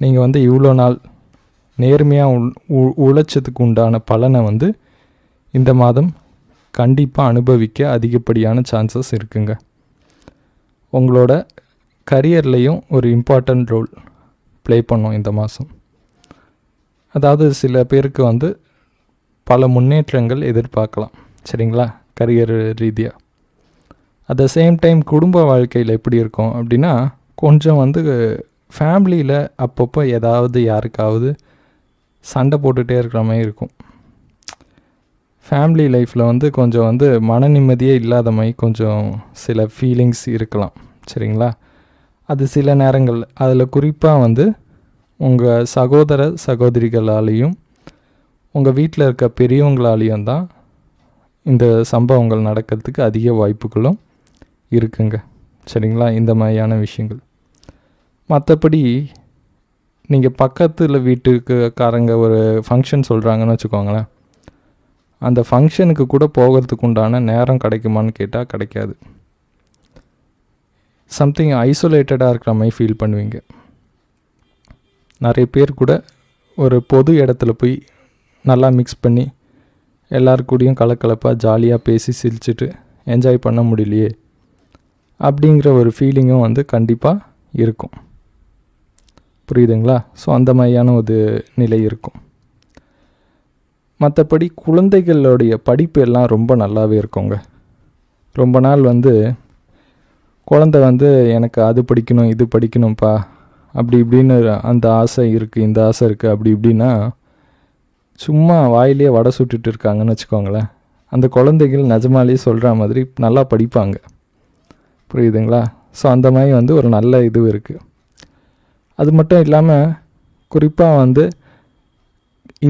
நீங்கள் வந்து இவ்வளோ நாள் நேர்மையாக உழைச்சதுக்கு உண்டான பலனை வந்து இந்த மாதம் கண்டிப்பாக அனுபவிக்க அதிகப்படியான சான்சஸ் இருக்குங்க. உங்களோட கரியர்லேயும் ஒரு இம்பார்ட்டண்ட் ரோல் ப்ளே பண்ணும் இந்த மாதம். அதாவது சில பேருக்கு வந்து பல முன்னேற்றங்கள் எதிர்பார்க்கலாம், சரிங்களா, கரியர் ரீதியாக. அட் த சேம் டைம் குடும்ப வாழ்க்கையில் எப்படி இருக்கும் அப்படின்னா, கொஞ்சம் வந்து ஃபேமிலியில் அப்பப்போ ஏதாவது யாருக்காவது சண்டை போட்டுகிட்டே இருக்கிற மாதிரி இருக்கும். ஃபேமிலி லைஃப்பில் வந்து கொஞ்சம் வந்து மன நிம்மதியே இல்லாத மாதிரி கொஞ்சம் சில ஃபீலிங்ஸ் இருக்கலாம், சரிங்களா. அது சில நேரங்கள் அதில் குறிப்பாக வந்து உங்கள் சகோதர சகோதரிகளாலேயும் உங்கள் வீட்டில் இருக்க பெரியவங்களாலேயும் தான் இந்த சம்பவங்கள் நடக்கிறதுக்கு அதிக வாய்ப்புகளும் இருக்குங்க, சரிங்களா. இந்த மாதிரியான விஷயங்கள். மற்றபடி நீங்கள் பக்கத்தில் வீட்டுக்காரங்க ஒரு ஃபங்க்ஷன் சொல்கிறாங்கன்னு வச்சுக்கோங்களேன், அந்த ஃபங்க்ஷனுக்கு கூட போகிறதுக்கு உண்டான நேரம் கிடைக்குமான்னு கேட்டால் கிடைக்காது. சம்திங் ஐசோலேட்டடாக இருக்கிற மாதிரி ஃபீல் பண்ணுவீங்க. நிறைய பேர் கூட ஒரு பொது இடத்துல போய் நல்லா மிக்ஸ் பண்ணி எல்லாருக்கூடையும் கலக்கலப்பாக ஜாலியாக பேசி சிரிச்சுட்டு என்ஜாய் பண்ண முடியலையே அப்படிங்கிற ஒரு ஃபீலிங்கும் வந்து கண்டிப்பாக இருக்கும், புரியுதுங்களா. ஸோ அந்த மாதிரியான ஒரு நிலை இருக்கும். மற்றபடி குழந்தைகளுடைய படிப்பு எல்லாம் ரொம்ப நல்லாவே இருக்குங்க. ரொம்ப நாள் வந்து குழந்தை வந்து எனக்கு அது படிக்கணும் இது படிக்கணும்ப்பா அப்படி இப்படின்னு அந்த ஆசை இருக்குது இந்த ஆசை இருக்குது அப்படி இப்படின்னா சும்மா வாயிலே வடை சுட்டுட்டு இருக்காங்கன்னு வச்சுக்கோங்களேன். அந்த குழந்தைகள் நிஜமாலேயே சொல்கிற மாதிரி நல்லா படிப்பாங்க, புரியுதுங்களா. ஸோ அந்த மாதிரி வந்து ஒரு நல்ல இது இருக்குது. அது மட்டும் இல்லாமல் குறிப்பாக வந்து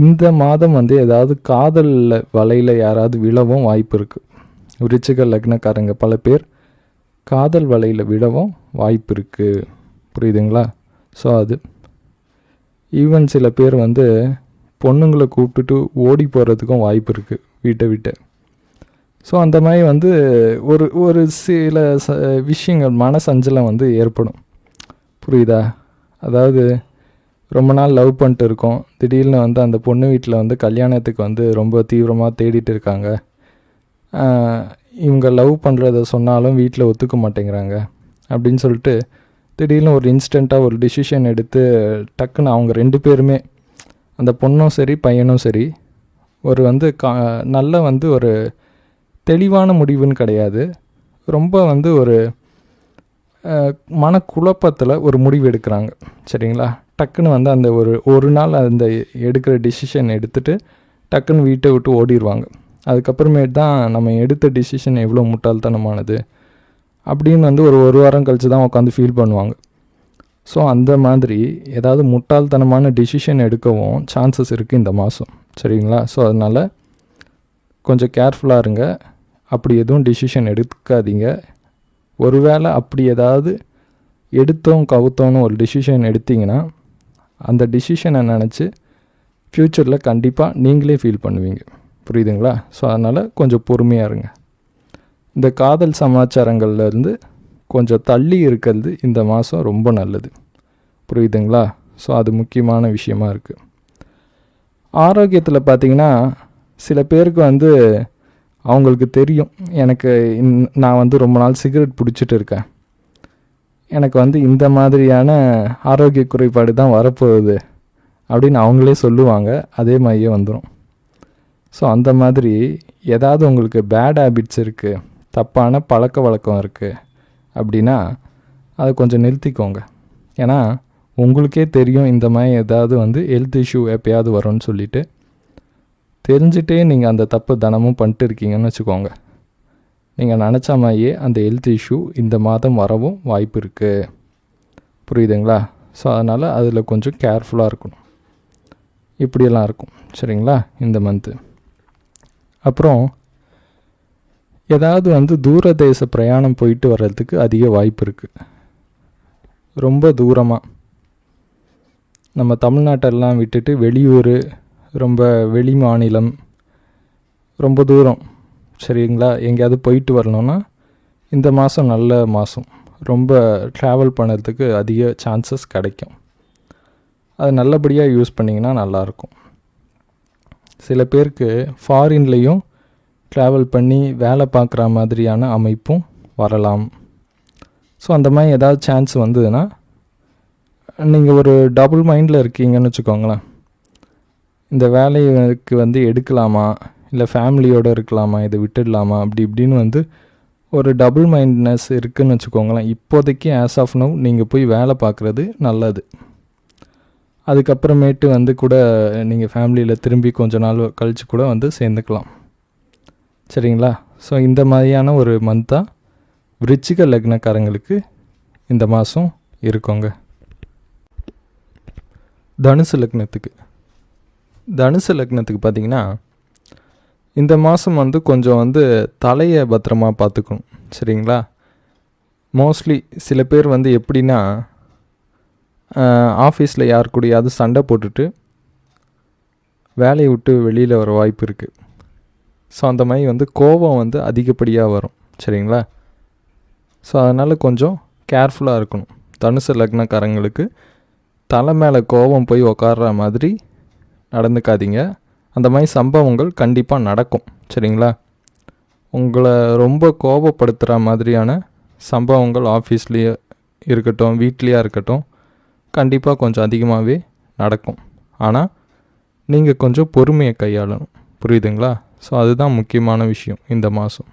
இந்த மாதம் வந்து ஏதாவது காதலில் வலையில் யாராவது விழவும் வாய்ப்பு இருக்குது. விருச்சிக லக்னக்காரங்க பல பேர் காதல் வலையில் விழவும் வாய்ப்பு இருக்குது, புரியுதுங்களா. ஸோ அது ஈவன் சில பேர் வந்து பொண்ணுங்களை கூப்பிட்டுட்டு ஓடி போகிறதுக்கும் வாய்ப்பு இருக்குது வீட்டை விட்டு. ஸோ அந்த மாதிரி வந்து ஒரு ஒரு சில விஷயங்கள் மனசஞ்சலம் வந்து ஏற்படும், புரியுதா. அதாவது ரொம்ப நாள் லவ் பண்ணிட்டு இருக்கோம், திடீர்னு வந்து அந்த பொண்ணு வீட்டில் வந்து கல்யாணத்துக்கு வந்து ரொம்ப தீவிரமாக தேடிட்டு இருக்காங்க. இவங்க லவ் பண்ணுறத சொன்னாலும் வீட்டில் ஒத்துக்க மாட்டேங்கிறாங்க அப்படின்னு சொல்லிட்டு திடீர்னு ஒரு இன்ஸ்டண்ட்டாக ஒரு டிசிஷன் எடுத்து டக்குன்னு அவங்க 2 பேருமே, அந்த பொண்ணும் சரி பையனும் சரி, ஒரு வந்து நல்ல வந்து ஒரு தெளிவான முடிவுன்னு கிடையாது, ரொம்ப வந்து ஒரு மனக்குழப்பத்தில் ஒரு முடிவு எடுக்கிறாங்க, சரிங்களா. டக்குன்னு வந்து அந்த ஒரு நாள் அந்த எடுக்கிற டிசிஷன் எடுத்துகிட்டு டக்குன்னு வீட்டை விட்டு ஓடிடுவாங்க. அதுக்கப்புறமேட்டு தான் நம்ம எடுத்த டிசிஷன் எவ்வளோ முட்டாள்தனமானது அப்படின்னு வந்து ஒரு வாரம் கழித்து தான் உட்காந்து ஃபீல் பண்ணுவாங்க. ஸோ அந்த மாதிரி ஏதாவது முட்டாள்தனமான டிசிஷன் எடுக்கவும் சான்சஸ் இருக்குது இந்த மாதம், சரிங்களா. ஸோ அதனால் கொஞ்சம் கேர்ஃபுல்லாக இருங்க. அப்படி எதுவும் டிசிஷன் எடுக்காதீங்க. ஒருவேளை அப்படி ஏதாவது எடுத்தோம் கவுத்தோன்னு ஒரு டிசிஷன் எடுத்திங்கன்னா அந்த டிசிஷனை நினச்சி ஃப்யூச்சரில் கண்டிப்பாக நீங்களே ஃபீல் பண்ணுவீங்க, புரியுதுங்களா. ஸோ அதனால் கொஞ்சம் பொறுமையாக இருங்க. இந்த காதல் சமாச்சாரங்கள்லேருந்து கொஞ்சம் தள்ளி இருக்கிறது இந்த மாதம் ரொம்ப நல்லது, புரியுதுங்களா. ஸோ அது முக்கியமான விஷயமா இருக்குது. ஆரோக்கியத்தில் பார்த்திங்கன்னா சில பேருக்கு வந்து அவங்களுக்கு தெரியும், எனக்கு நான் வந்து ரொம்ப நாள் சிகரெட் பிடிச்சிட்டு இருக்கேன், எனக்கு வந்து இந்த மாதிரியான ஆரோக்கிய குறைபாடு தான் வரப்போகுது அப்படின்னு அவங்களே சொல்லுவாங்க. அதே மாதிரியே வந்துடும். ஸோ அந்த மாதிரி ஏதாவது உங்களுக்கு பேட் ஹேபிட்ஸ் இருக்குது, தப்பான பழக்க வழக்கம் இருக்குது அப்படின்னா அதை கொஞ்சம் நிறுத்திக்கோங்க. ஏன்னா உங்களுக்கே தெரியும் இந்த மாதிரி ஏதாவது வந்து ஹெல்த் இஷ்யூ எப்போயாவது வரும்னு சொல்லிட்டு தெரிஞ்சுட்டே நீங்கள் அந்த தப்பு தினமும் பண்ணிட்டு இருக்கீங்கன்னு வச்சுக்கோங்க, நீங்கள் நினச்ச மாதிரியே அந்த ஹெல்த் இஷ்யூ இந்த மாதம் வரவும் வாய்ப்பு இருக்குது, புரியுதுங்களா. ஸோ அதனால் அதில் கொஞ்சம் கேர்ஃபுல்லாக இருக்கணும். இப்படியெல்லாம் இருக்கும், சரிங்களா, இந்த மந்த்து. அப்புறம் ஏதாவது வந்து தூரதேச பிரயாணம் போயிட்டு வர்றதுக்கு அதிக வாய்ப்பு இருக்குது. ரொம்ப தூரமாக நம்ம தமிழ்நாட்டெல்லாம் விட்டுட்டு வெளியூர், ரொம்ப வெளி மாநிலம், ரொம்ப தூரம், சரிங்களா, எங்கேயாவது போயிட்டு வரணுன்னா இந்த மாதம் நல்ல மாதம். ரொம்ப ட்ராவல் பண்ணுறதுக்கு அதிக சான்சஸ் கிடைக்கும். அது நல்லபடியாக யூஸ் பண்ணிங்கன்னா நல்லாயிருக்கும். சில பேருக்கு ஃபாரின்லேயும் ட்ராவல் பண்ணி வேலை பார்க்குற மாதிரியான அமைப்பும் வரலாம். ஸோ அந்த மாதிரி ஏதாவது சான்ஸ் வந்ததுன்னா, நீங்கள் ஒரு டபுள் மைண்டில் இருக்கீங்கன்னு வச்சுக்கோங்களேன். இந்த வேலைக்கு வந்து எடுக்கலாமா, இல்லை ஃபேமிலியோடு இருக்கலாமா, இதை விட்டுடலாமா, அப்படி இப்படின்னு வந்து ஒரு டபுள் மைண்ட்னஸ் இருக்குதுன்னு வச்சுக்கோங்களேன். இப்போதைக்கு ஆஸ் ஆஃப் நவ் நீங்கள் போய் வேலை பார்க்குறது நல்லது. அதுக்கப்புறமேட்டு வந்து கூட நீங்கள் ஃபேமிலியில் திரும்பி கொஞ்ச நாள் கழித்து கூட வந்து சேர்ந்துக்கலாம், சரிங்களா. ஸோ இந்த மாதிரியான ஒரு மந்த்தாக விருச்சிக லக்னக்காரங்களுக்கு இந்த மாதம் இருக்குங்க. தனுசு லக்னத்துக்கு பார்த்திங்கன்னா இந்த மாதம் வந்து கொஞ்சம் வந்து தலையை பத்திரமா பார்த்துக்கணும், சரிங்களா. மோஸ்ட்லி சில பேர் வந்து எப்படின்னா, ஆஃபீஸில் யார் கூடயாவது சண்டை போட்டுட்டு வேலையை விட்டு வெளியில் வர வாய்ப்பு இருக்குது. ஸோ அந்த மாதிரி வந்து கோபம் வந்து அதிகப்படியாக வரும், சரிங்களா. ஸோ அதனால் கொஞ்சம் கேர்ஃபுல்லாக இருக்கணும். தனுசு லக்னக்காரங்களுக்கு தலை மேலே கோபம் போய் உக்காடுற மாதிரி நடந்துக்காதீங்க. அந்த மாதிரி சம்பவங்கள் கண்டிப்பாக நடக்கும், சரிங்களா. உங்களை ரொம்ப கோபப்படுத்துகிற மாதிரியான சம்பவங்கள் ஆஃபீஸ்லேயே இருக்கட்டும், வீட்லேயே இருக்கட்டும், கண்டிப்பாக கொஞ்சம் அதிகமாகவே நடக்கும். ஆனால் நீங்கள் கொஞ்சம் பொறுமையை கையாளணும், புரியுதுங்களா. ஸோ அதுதான் முக்கியமான விஷயம் இந்த மாதம்.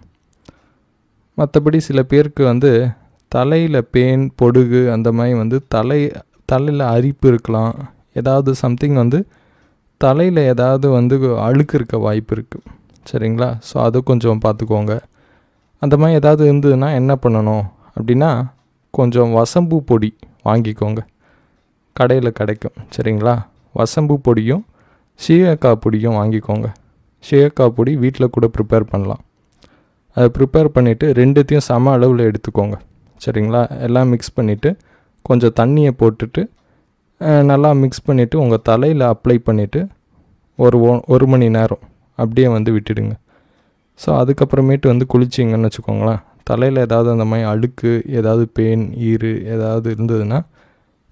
மற்றபடி சில பேருக்கு வந்து தலையில் பேன், பொடுகு, அந்த மாதிரி வந்து தலையில் அரிப்பு இருக்கலாம். ஏதாவது சம்திங் வந்து தலையில் ஏதாவது வந்து அழுக்கு இருக்க வாய்ப்பு இருக்குது, சரிங்களா. ஸோ அது கொஞ்சம் பார்த்துக்கோங்க. அந்த மாதிரி ஏதாவது இருந்ததுன்னா என்ன பண்ணணும் அப்படின்னா, கொஞ்சம் வசம்பு பொடி வாங்கிக்கோங்க, கடையில் கிடைக்கும், சரிங்களா. வசம்பு பொடியும் சீயக்காய் பொடியும் வாங்கிக்கோங்க. சீயக்காய் பொடி வீட்டில் கூட ப்ரிப்பேர் பண்ணலாம். அதை ப்ரிப்பேர் பண்ணிவிட்டு ரெண்டுத்தையும் சம அளவில் எடுத்துக்கோங்க, சரிங்களா. எல்லாம் மிக்ஸ் பண்ணிவிட்டு கொஞ்சம் தண்ணியை போட்டுட்டு நல்லா மிக்ஸ் பண்ணிவிட்டு உங்கள் தலையில் அப்ளை பண்ணிவிட்டு ஒரு மணி நேரம் அப்படியே வந்து விட்டுடுங்க. ஸோ அதுக்கப்புறமேட்டு வந்து குளிச்சிங்கன்னு வச்சுக்கோங்களேன். தலையில் ஏதாவது அந்த மாதிரி அழுக்கு, ஏதாவது பேன், ஈறு ஏதாவது இருந்ததுன்னா,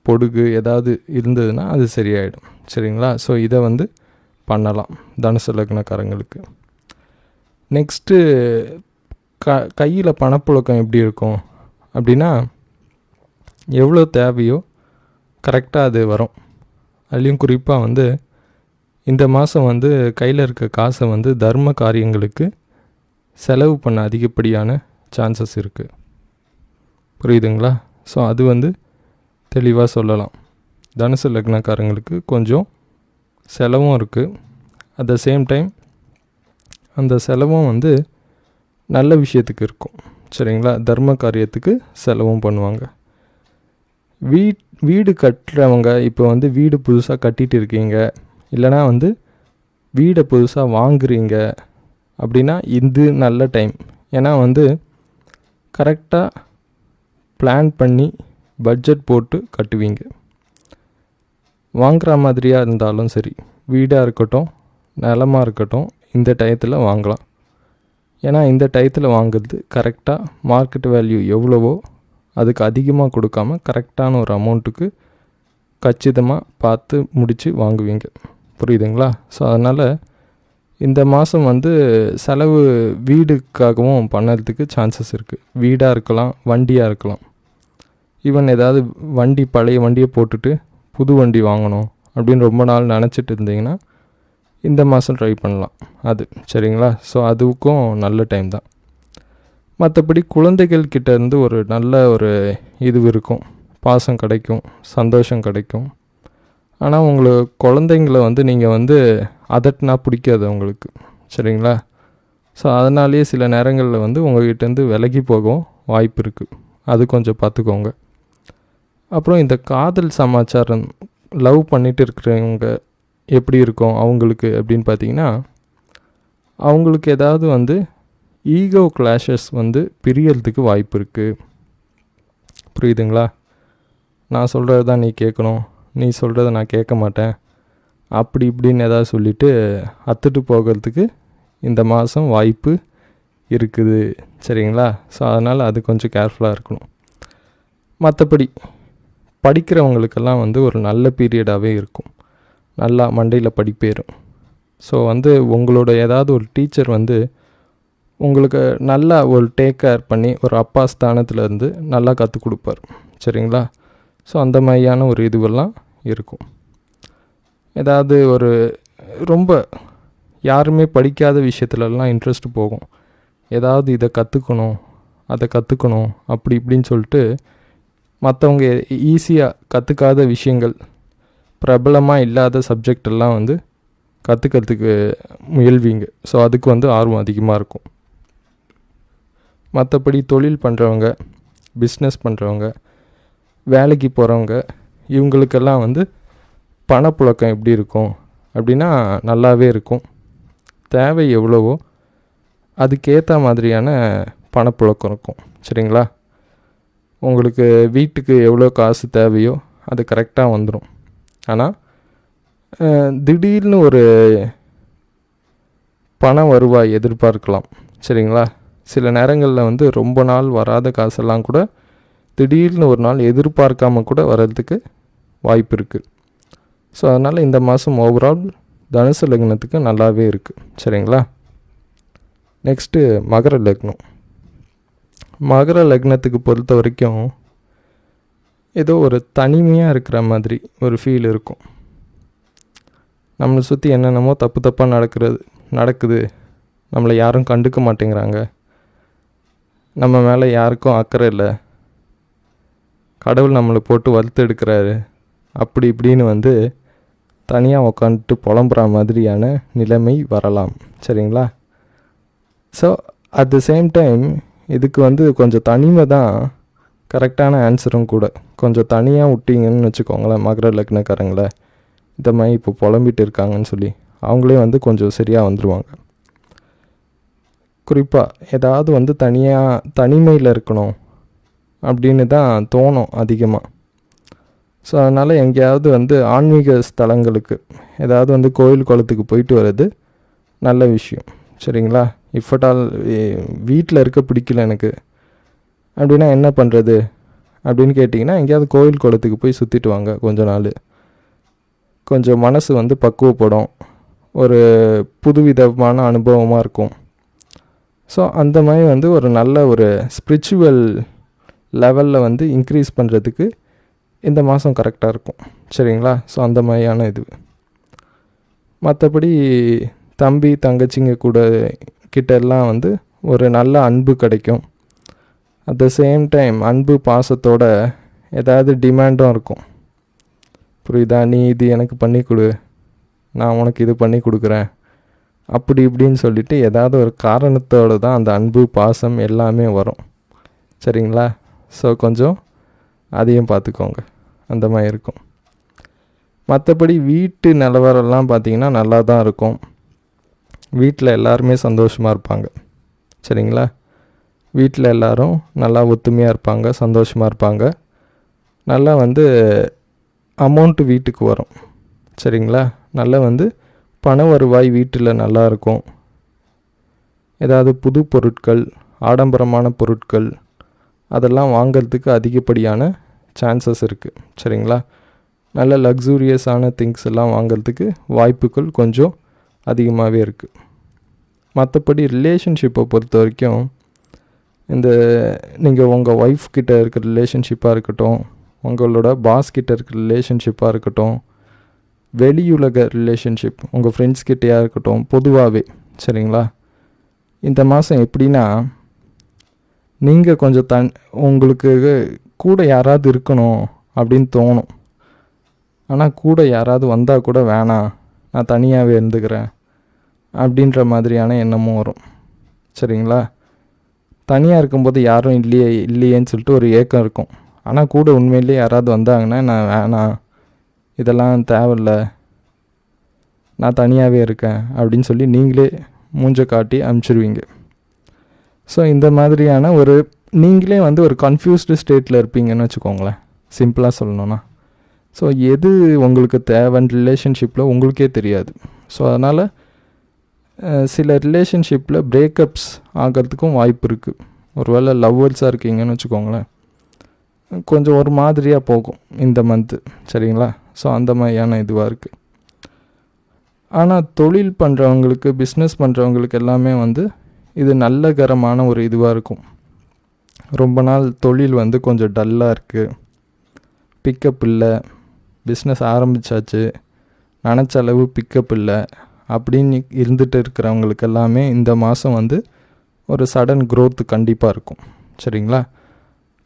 பொடுகு ஏதாவது இருந்ததுன்னா அது சரியாயிடும், சரிங்களா. ஸோ இதை வந்து பண்ணலாம் தனுசு லக்னக்காரங்களுக்கு. நெக்ஸ்ட்டு கையில் பணப்புழக்கம் எப்படி இருக்கும் அப்படின்னா, எவ்வளோ தேவையோ கரெக்டாக அது வரும். அதுலேயும் குறிப்பாக வந்து இந்த மாதம் வந்து கையில் இருக்க காசை வந்து தர்ம காரியங்களுக்கு செலவு பண்ண அதிகப்படியான சான்சஸ் இருக்குது, புரியுதுங்களா. ஸோ அது வந்து தெளிவாக சொல்லலாம். தனுசு லக்னக்காரங்களுக்கு கொஞ்சம் செலவும் இருக்குது. அட் த சேம் டைம் அந்த செலவும் வந்து நல்ல விஷயத்துக்கு இருக்கும், சரிங்களா. தர்ம காரியத்துக்கு செலவும் பண்ணுவாங்க. வீடு கட்டுறவங்க இப்போ வந்து வீடு புதுசாக கட்டிகிட்டு இருக்கீங்க, இல்லைனா வந்து வீடை புதுசாக வாங்குறீங்க அப்படின்னா இது நல்ல டைம். ஏன்னா வந்து கரெக்டாக பிளான் பண்ணி பட்ஜெட் போட்டு கட்டுவீங்க. வாங்குகிற மாதிரியாக இருந்தாலும் சரி, வீடாக இருக்கட்டும், நிலமாக இருக்கட்டும், இந்த டயத்தில் வாங்கலாம். ஏன்னா இந்த டயத்தில் வாங்குறது கரெக்டாக மார்க்கெட் வேல்யூ எவ்வளவோ அதுக்கு அதிகமாக கொடுக்காமல் கரெக்டான ஒரு அமௌண்ட்டுக்கு கச்சிதமாக பார்த்து முடித்து வாங்குவீங்க, புரியுதுங்களா. ஸோ அதனால் இந்த மாதம் வந்து செலவு வீடுக்காகவும் பண்ணுறதுக்கு சான்சஸ் இருக்குது. வீடாக இருக்கலாம், வண்டியாக இருக்கலாம். ஈவன் ஏதாவது வண்டி, பழைய வண்டியை போட்டுட்டு புது வண்டி வாங்கணும் அப்படின்னு ரொம்ப நாள் நினச்சிட்டு இருந்தீங்கன்னா இந்த மாதம் ட்ரை பண்ணலாம் அது, சரிங்களா. ஸோ அதுக்கும் நல்ல டைம் தான். மற்றபடி குழந்தைகள் கிட்டேருந்து ஒரு நல்ல ஒரு இது இருக்கும், பாசம் கிடைக்கும், சந்தோஷம் கிடைக்கும். ஆனால் உங்களுக்கு குழந்தைங்கள வந்து நீங்கள் வந்து அதட்டினா பிடிக்காது உங்களுக்கு, சரிங்களா. ஸோ அதனாலேயே சில நேரங்களில் வந்து உங்கள்கிட்டேருந்து விலகி போகவும் வாய்ப்பு இருக்குது. அது கொஞ்சம் பார்த்துக்கோங்க. அப்புறம் இந்த காதல் சமாச்சாரம், லவ் பண்ணிட்டு இருக்கிறவங்க எப்படி இருக்கும் அவங்களுக்கு அப்படின்னு பார்த்தீங்கன்னா, அவங்களுக்கு ஏதாவது வந்து ஈகோ கிளாஷஸ் வந்து பிரியறதுக்கு வாய்ப்பு இருக்குது. புரியுதுங்களா? நான் சொல்கிறது தான் நீ கேட்கணும், நீ சொல்கிறத நான் கேட்க மாட்டேன், அப்படி இப்படின்னு ஏதாவது சொல்லிவிட்டு அத்துட்டு போகிறதுக்கு இந்த மாதம் வாய்ப்பு இருக்குது. சரிங்களா? ஸோ அதனால் அது கொஞ்சம் கேர்ஃபுல்லாக இருக்கணும். மற்றபடி படிக்கிறவங்களுக்கெல்லாம் வந்து ஒரு நல்ல பீரியடாகவே இருக்கும். நல்லா மண்டையில் படிப்பேறும். ஸோ வந்து உங்களோட ஏதாவது ஒரு டீச்சர் வந்து உங்களுக்கு நல்லா ஒரு டேக் கேர் பண்ணி ஒரு அப்பா ஸ்தானத்துலேருந்து நல்லா கற்றுக் கொடுப்பார். சரிங்களா? ஸோ அந்த மாதிரியான ஒரு இதுவெல்லாம் இருக்கும். ஏதாவது ஒரு ரொம்ப யாருமே படிக்காத விஷயத்துலலாம் இன்ட்ரெஸ்ட் போகும். ஏதாவது இதை கற்றுக்கணும், அதை கற்றுக்கணும், அப்படி இப்படின்னு சொல்லிட்டு மற்றவங்க ஈஸியாக கற்றுக்காத விஷயங்கள், பிரபலமாக இல்லாத சப்ஜெக்டெல்லாம் வந்து கற்றுக்கிறதுக்கு முயல்வீங்க. ஸோ அதுக்கு வந்து ஆர்வம் அதிகமாக இருக்கும். மற்றபடி தொழில் பண்ணுறவங்க, பிஸ்னஸ் பண்ணுறவங்க, வேலைக்கு போகிறவங்க, இவங்களுக்கெல்லாம் வந்து பணப்புழக்கம் எப்படி இருக்கும் அப்படின்னா நல்லாவே இருக்கும். தேவை எவ்வளவோ அதுக்கேற்ற மாதிரியான பணப்புழக்கம் இருக்கும். சரிங்களா? உங்களுக்கு வீட்டுக்கு எவ்வளோ காசு தேவையோ அது கரெக்டாக வந்துடும். ஆனால் திடீர்னு ஒரு பண வருவாய் எதிர்பார்க்கலாம். சரிங்களா? சில நேரங்களில் வந்து ரொம்ப நாள் வராத காசெல்லாம் கூட திடீர்னு ஒரு நாள் எதிர்பார்க்காம கூட வர்றதுக்கு வாய்ப்பு இருக்குது. ஸோ அதனால் இந்த மாதம் ஓவரால் தனுசு லக்னத்துக்கு நல்லாவே இருக்குது. சரிங்களா? நெக்ஸ்ட்டு மகர லக்னம். மகர லக்னத்துக்கு பொறுத்த வரைக்கும் ஏதோ ஒரு தனிமையாக இருக்கிற மாதிரி ஒரு ஃபீல் இருக்கும். நம்மளை சுற்றி என்னென்னமோ தப்பாக நடக்குது, நம்மளை யாரும் கண்டுக்க மாட்டேங்கிறாங்க, நம்ம மேலே யாருக்கும் அக்கறை இல்லை, கடவுள் நம்மளை போட்டு வறுத்து எடுக்கிறாரு, அப்படி இப்படின்னு வந்து தனியாக உக்காந்துட்டு புலம்புற மாதிரியான நிலைமை வரலாம். சரிங்களா? So at the same time இதுக்கு வந்து கொஞ்சம் தனிமை தான் கரெக்டான ஆன்சரும் கூட. கொஞ்சம் தனியாக விட்டீங்கன்னு வச்சுக்கோங்களேன், மகர லக்னக்காரங்களை இந்த மாதிரி இப்போ புலம்பிட்டு இருக்காங்கன்னு சொல்லி அவங்களே வந்து கொஞ்சம் சரியாக வந்துடுவாங்க. குறிப்பாக ஏதாவது வந்து தனிமையில் இருக்கணும் அப்படின்னு தான் தோணும் அதிகமாக. ஸோ அதனால் எங்கேயாவது வந்து ஆன்மீக ஸ்தலங்களுக்கு ஏதாவது வந்து கோயில் குளத்துக்கு போயிட்டு வர்றது நல்ல விஷயம். சரிங்களா? இஃபட்டால் வீட்டில் இருக்க பிடிக்கல எனக்கு அப்படின்னா என்ன பண்ணுறது அப்படின்னு கேட்டிங்கன்னா, எங்கேயாவது கோயில் குளத்துக்கு போய் சுற்றிட்டு வாங்க. கொஞ்ச நாள் கொஞ்சம் மனசு வந்து பக்குவப்படும், ஒரு புதுவிதமான அனுபவமாக இருக்கும். ஸோ அந்த மாதிரி வந்து ஒரு நல்ல ஒரு ஸ்பிரிச்சுவல் லெவலில் வந்து இன்க்ரீஸ் பண்ணுறதுக்கு இந்த மாதம் கரெக்டாக இருக்கும். சரிங்களா? ஸோ அந்த மாதிரியான இது. மற்றபடி தம்பி தங்கச்சிங்க கூட கிட்டெல்லாம் வந்து ஒரு நல்ல அன்பு கிடைக்கும். அட் த சேம் டைம் அன்பு பாசத்தோட ஏதாவது டிமாண்டும் இருக்கும். புரியுதா? நீ இது எனக்கு பண்ணி கொடு, நான் உனக்கு இது பண்ணி கொடுக்குறேன், அப்படி இப்படின்னு சொல்லிவிட்டு ஏதாவது ஒரு காரணத்தோடு தான் அந்த அன்பு பாசம் எல்லாமே வரும். சரிங்களா? ஸோ கொஞ்சம் அதையும் பார்த்துக்கோங்க. அந்த மாதிரி இருக்கும். மற்றபடி வீட்டு நிலவரம்லாம் பார்த்திங்கன்னா நல்லா தான் இருக்கும். வீட்டில் எல்லாருமே சந்தோஷமாக இருப்பாங்க. சரிங்களா? வீட்டில் எல்லோரும் நல்லா ஒத்துமையாக இருப்பாங்க, சந்தோஷமாக இருப்பாங்க. நல்லா வந்து அமௌண்ட்டு வீட்டுக்கு வரும். சரிங்களா? நல்லா வந்து பண வருவாய் வீட்டில் நல்லா இருக்கும். ஏதாவது புது பொருட்கள், ஆடம்பரமான பொருட்கள் அதெல்லாம் வாங்கிறதுக்கு அதிகப்படியான சான்சஸ் இருக்குது. சரிங்களா? நல்ல லக்ஸூரியஸான திங்ஸ் எல்லாம் வாங்கிறதுக்கு வாய்ப்புகள் கொஞ்சம் அதிகமாகவே இருக்குது. மற்றபடி ரிலேஷன்ஷிப்பை பொறுத்த வரைக்கும் இந்த நீங்கள் உங்கள் ஒய்ஃப் கிட்ட இருக்கிற ரிலேஷன்ஷிப்பாக இருக்கட்டும், உங்களோட பாஸ் கிட்ட இருக்கிற ரிலேஷன்ஷிப்பாக இருக்கட்டும், வெளியுலக ரிலேஷன்ஷிப் உங்கள் ஃப்ரெண்ட்ஸ் கிட்டையாக இருக்கட்டும், பொதுவாகவே சரிங்களா, இந்த மாதம் எப்படின்னா நீங்கள் கொஞ்சம் உங்களுக்கு கூட யாராவது இருக்கணும் அப்படின்னு தோணும். ஆனால் கூட யாராவது வந்தால் கூட வேணாம், நான் தனியாகவே இருந்துக்கிறேன் அப்படின்ற மாதிரியான எண்ணமும் வரும். சரிங்களா? தனியாக இருக்கும்போது யாரும் இல்லையேன்னு சொல்லிட்டு ஒரு ஏக்கம் இருக்கும். ஆனால் கூட உண்மையிலேயே யாராவது வந்தாங்கன்னா நான் வேணாம், இதெல்லாம் தேவையில்ல, நான் தனியாகவே இருக்கேன் அப்படின்னு சொல்லி நீங்களே மூஞ்ச காட்டி அனுப்பிச்சிடுவீங்க. ஸோ இந்த மாதிரியான நீங்களே வந்து ஒரு கன்ஃபியூஸ்டு ஸ்டேட்டில் இருப்பீங்கன்னு வச்சுக்கோங்களேன், சிம்பிளாக சொல்லணுன்னா. ஸோ எது உங்களுக்கு தேவைன்னு ரிலேஷன்ஷிப்பில் உங்களுக்கே தெரியாது. ஸோ அதனால் சில ரிலேஷன்ஷிப்பில் பிரேக்கப்ஸ் ஆகிறதுக்கும் வாய்ப்பு இருக்குது. ஒருவேளை லவ்வர்ஸாக இருக்கீங்கன்னு வச்சுக்கோங்களேன், கொஞ்சம் ஒரு மாதிரியாக போகும் இந்த மந்த்து, சரிங்களா? ஸோ அந்த மாதிரியான இதுவாக இருக்குது. ஆனால் தொழில் பண்ணுறவங்களுக்கு, பிஸ்னஸ் பண்ணுறவங்களுக்கு எல்லாமே வந்து இது நல்லகரமான ஒரு இதுவாக இருக்கும். ரொம்ப நாள் தொழில் வந்து கொஞ்சம் டல்லாக இருக்குது, பிக்கப் இல்லை, பிஸ்னஸ் ஆரம்பித்தாச்சு, நினச்ச அளவு பிக்கப் இல்லை அப்படின்னு இருந்துகிட்டு இருக்கிறவங்களுக்கு எல்லாமே இந்த மாதம் வந்து ஒரு சடன் க்ரோத் கண்டிப்பாக இருக்கும், சரிங்களா?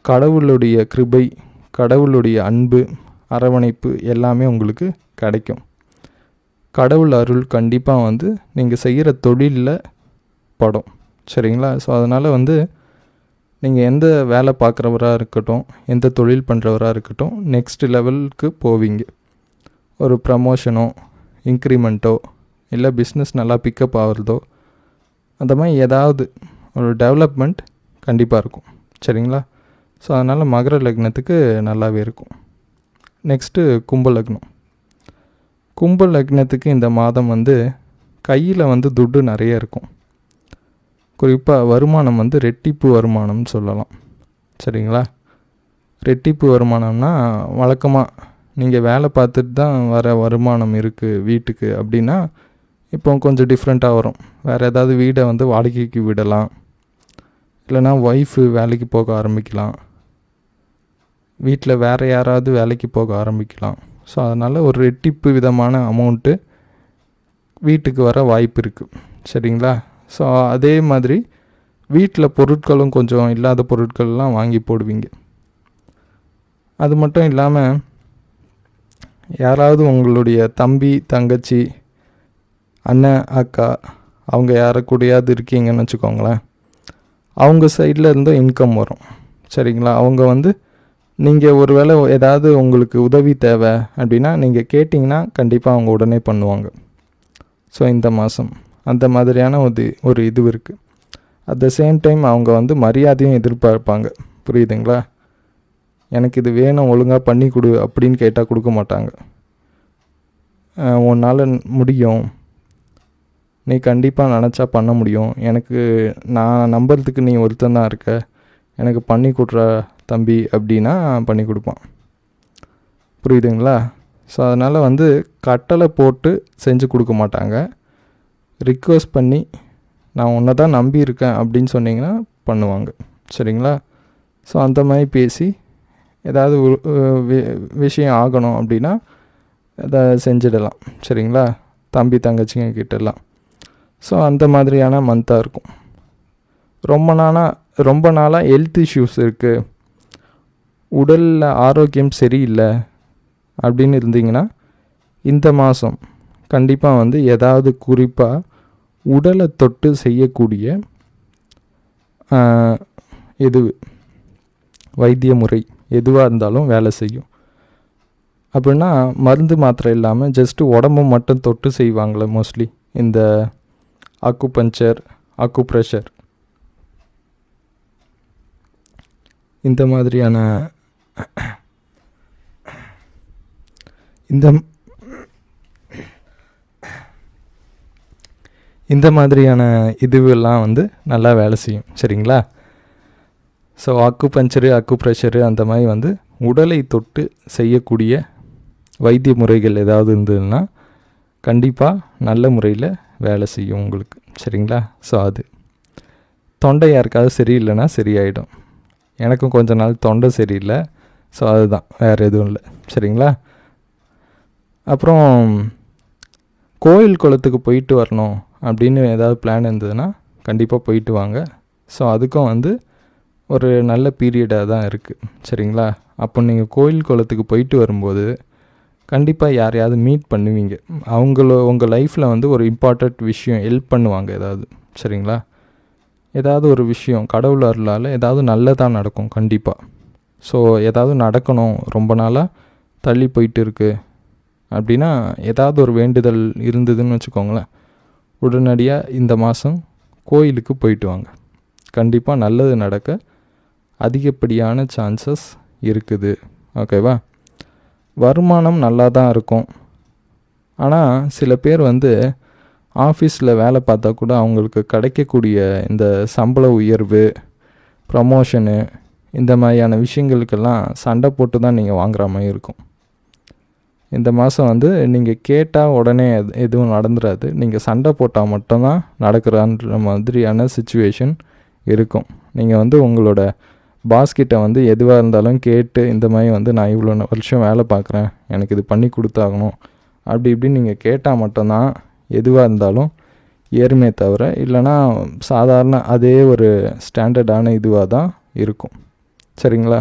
கடவுளுடைய கிருபை, கடவுளுடைய அன்பு, அரவணைப்பு எல்லாமே உங்களுக்கு கிடைக்கும். கடவுள் அருள் கண்டிப்பாக வந்து நீங்கள் செய்கிற தொழிலில் படும், சரிங்களா? ஸோ அதனால் வந்து நீங்கள் எந்த வேலை பார்க்குறவராக இருக்கட்டும், எந்த தொழில் பண்ணுறவராக இருக்கட்டும், நெக்ஸ்ட் லெவலுக்கு போவீங்க. ஒரு ப்ரமோஷனோ, இன்க்ரிமெண்ட்டோ, இல்லை பிஸ்னஸ் நல்லா பிக்கப் ஆகிறதோ, அந்த மாதிரி ஏதாவது ஒரு டெவலப்மெண்ட் கண்டிப்பாக இருக்கும், சரிங்களா? ஸோ அதனால் மகர லக்னத்துக்கு நல்லாவே இருக்கும். நெக்ஸ்ட்டு கும்ப லக்னம். கும்ப லக்னத்துக்கு இந்த மாதம் வந்து கையில் வந்து துட்டு நிறைய இருக்கும். குறிப்பாக வருமானம் வந்து ரெட்டிப்பு வருமானம்னு சொல்லலாம், சரிங்களா? ரெட்டிப்பு வருமானம்னா வழக்கமாக நீங்கள் வேலை பார்த்துட்டு தான் வர வருமானம் இருக்குது வீட்டுக்கு அப்படின்னா, இப்போ கொஞ்சம் டிஃப்ரெண்ட்டாக வரும். வேறு ஏதாவது வீடை வந்து வாடகைக்கு விடலாம், இல்லைனா ஒய்ஃபு வேலைக்கு போக ஆரம்பிக்கலாம், வீட்டில் வேறு யாராவது வேலைக்கு போக ஆரம்பிக்கலாம். ஸோ அதனால் ஒரு ரெட்டிப்பு விதமான அமௌண்ட்டு வீட்டுக்கு வர வாய்ப்பு இருக்குது, சரிங்களா? ஸோ அதே மாதிரி வீட்டில் பொருட்களும் கொஞ்சம் இல்லாத பொருட்கள்லாம் வாங்கி போடுவீங்க. அது மட்டும் இல்லாமல் யாராவது உங்களுடைய தம்பி, தங்கச்சி, அண்ணன், அக்கா, அவங்க யாரை கூடயாவது இருக்கீங்கன்னு வச்சுக்கோங்களேன், அவங்க சைடில் இருந்தும் இன்கம் வரும், சரிங்களா? அவங்க வந்து நீங்கள் ஒரு வேளை ஏதாவது உங்களுக்கு உதவி தேவை அப்படின்னா நீங்கள் கேட்டிங்கன்னா கண்டிப்பாக அவங்க உடனே பண்ணுவாங்க. ஸோ இந்த மாதம் அந்த மாதிரியான ஒரு இது இருக்குது. அட் த சேம் டைம் அவங்க வந்து மரியாதையும் எதிர்பார்ப்பாங்க, புரியுதுங்களா? எனக்கு இது வேணும், ஒழுங்காக பண்ணி கொடு அப்படின்னு கேட்டால் கொடுக்க மாட்டாங்க. உன்னால் முடியும், நீ கண்டிப்பாக நினச்சா பண்ண முடியும், நான் நம்புறதுக்கு நீ ஒருத்தன் தான் இருக்க, எனக்கு பண்ணி கொடுற தம்பி அப்படின்னா பண்ணி கொடுப்பான், புரியுதுங்களா? ஸோ அதனால் வந்து கட்டளை போட்டு செஞ்சு கொடுக்க மாட்டாங்க. ரிக்வெஸ்ட் பண்ணி நான் உன்னை தான் நம்பி இருக்கேன் அப்படின்னு சொன்னிங்கன்னா பண்ணுவாங்க, சரிங்களா? ஸோ அந்த மாதிரி பேசி ஏதாவது விஷயம் ஆகணும் அப்படின்னா அதை செஞ்சிடலாம், சரிங்களா? தம்பி தங்கச்சிங்க கிட்டலாம். ஸோ அந்த மாதிரியான மந்தாக இருக்கும். ரொம்ப நாளாக ஹெல்த் இஷ்யூஸ் இருக்குது, உடலில் ஆரோக்கியம் சரியில்லை அப்படின்னு இருந்தீங்கன்னா இந்த மாதம் கண்டிப்பாக வந்து ஏதாவது குறிப்பாக உடலை தொட்டு செய்யக்கூடிய வைத்திய முறை எதுவாக இருந்தாலும் வேலை செய்யும். அப்படின்னா மருந்து மாத்திரை இல்லாமல் ஜஸ்ட்டு உடம்பு மட்டும் தொட்டு செய்வாங்களே மோஸ்ட்லி, இந்த அக்குபஞ்சர், அக்குப்ரெஷர், இந்த மாதிரியான இந்த மாதிரியான இதுவெல்லாம் வந்து நல்லா வேலை செய்யும், சரிங்களா? ஸோ அக்குபஞ்சரு, அக்குப்ரெஷரு அந்த மாதிரி வந்து உடலை தொட்டு செய்யக்கூடிய வைத்திய முறைகள் ஏதாவது இருந்ததுன்னா கண்டிப்பாக நல்ல முறையில் வேலை செய்யும் உங்களுக்கு, சரிங்களா? ஸோ அது தொண்டை யாருக்காவது சரியில்லைன்னா சரியாயிடும். எனக்கும் கொஞ்ச நாள் தொண்டை சரியில்லை, ஸோ அதுதான், வேறு எதுவும் இல்லை, சரிங்களா? அப்புறம் கோயில் குளத்துக்கு போயிட்டு வரணும் அப்படின்னு ஏதாவது பிளான் இருந்ததுன்னா கண்டிப்பாக போயிட்டு வாங்க. ஸோ அதுக்கும் வந்து ஒரு நல்ல பீரியடாக தான் இருக்குது, சரிங்களா? அப்போ நீங்கள் கோயில் குளத்துக்கு போயிட்டு வரும்போது கண்டிப்பாக யாரையாவது மீட் பண்ணுவீங்க. உங்கள் லைஃப்பில் வந்து ஒரு இம்பார்ட்டண்ட் விஷயம் ஹெல்ப் பண்ணுவாங்க ஏதாவது, சரிங்களா? ஏதாவது ஒரு விஷயம் கடவுள் அருளால் ஏதாவது நல்லதாக நடக்கும் கண்டிப்பாக. ஸோ ஏதாவது நடக்கணும், ரொம்ப நாளாக தள்ளி போயிட்டு இருக்குது அப்படின்னா ஏதாவது ஒரு வேண்டுதல் இருந்ததுன்னு வச்சுக்கோங்களேன், உடனடியாக இந்த மாதம் கோயிலுக்கு போயிட்டு வாங்க, கண்டிப்பாக நல்லது நடக்க அதிகப்படியான சான்சஸ் இருக்குது. ஓகேவா? வருமானம் நல்லா தான் இருக்கும். ஆனால் சில பேர் வந்து ஆஃபீஸில் வேலை பார்த்தா கூட அவங்களுக்கு கிடைக்கக்கூடிய இந்த சம்பள உயர்வு, ப்ரமோஷனு, இந்த மாதிரியான விஷயங்களுக்கெல்லாம் சண்டை போட்டு தான் நீங்கள் வாங்குற மாதிரி இருக்கும். இந்த மாதம் வந்து நீங்கள் கேட்டால் உடனே எதுவும் நடந்துடாது. நீங்கள் சண்டை போட்டால் மட்டும்தான் நடக்கிறான்ற மாதிரியான சுச்சுவேஷன் இருக்கும். நீங்கள் வந்து உங்களோட பாஸ்கிட்ட வந்து எதுவாக இருந்தாலும் கேட்டு, இந்த மாதிரி வந்து நான் இவ்வளோ வருஷம் வேலை பார்க்குறேன், எனக்கு இது பண்ணி கொடுத்தாகணும் அப்படி இப்படின்னு நீங்கள் கேட்டால் மட்டும்தான் எதுவாக இருந்தாலும் ஏறுமே தவிர, இல்லைனா சாதாரண அதே ஒரு ஸ்டாண்டர்டான இதுவாக தான் இருக்கும். சரிங்களா?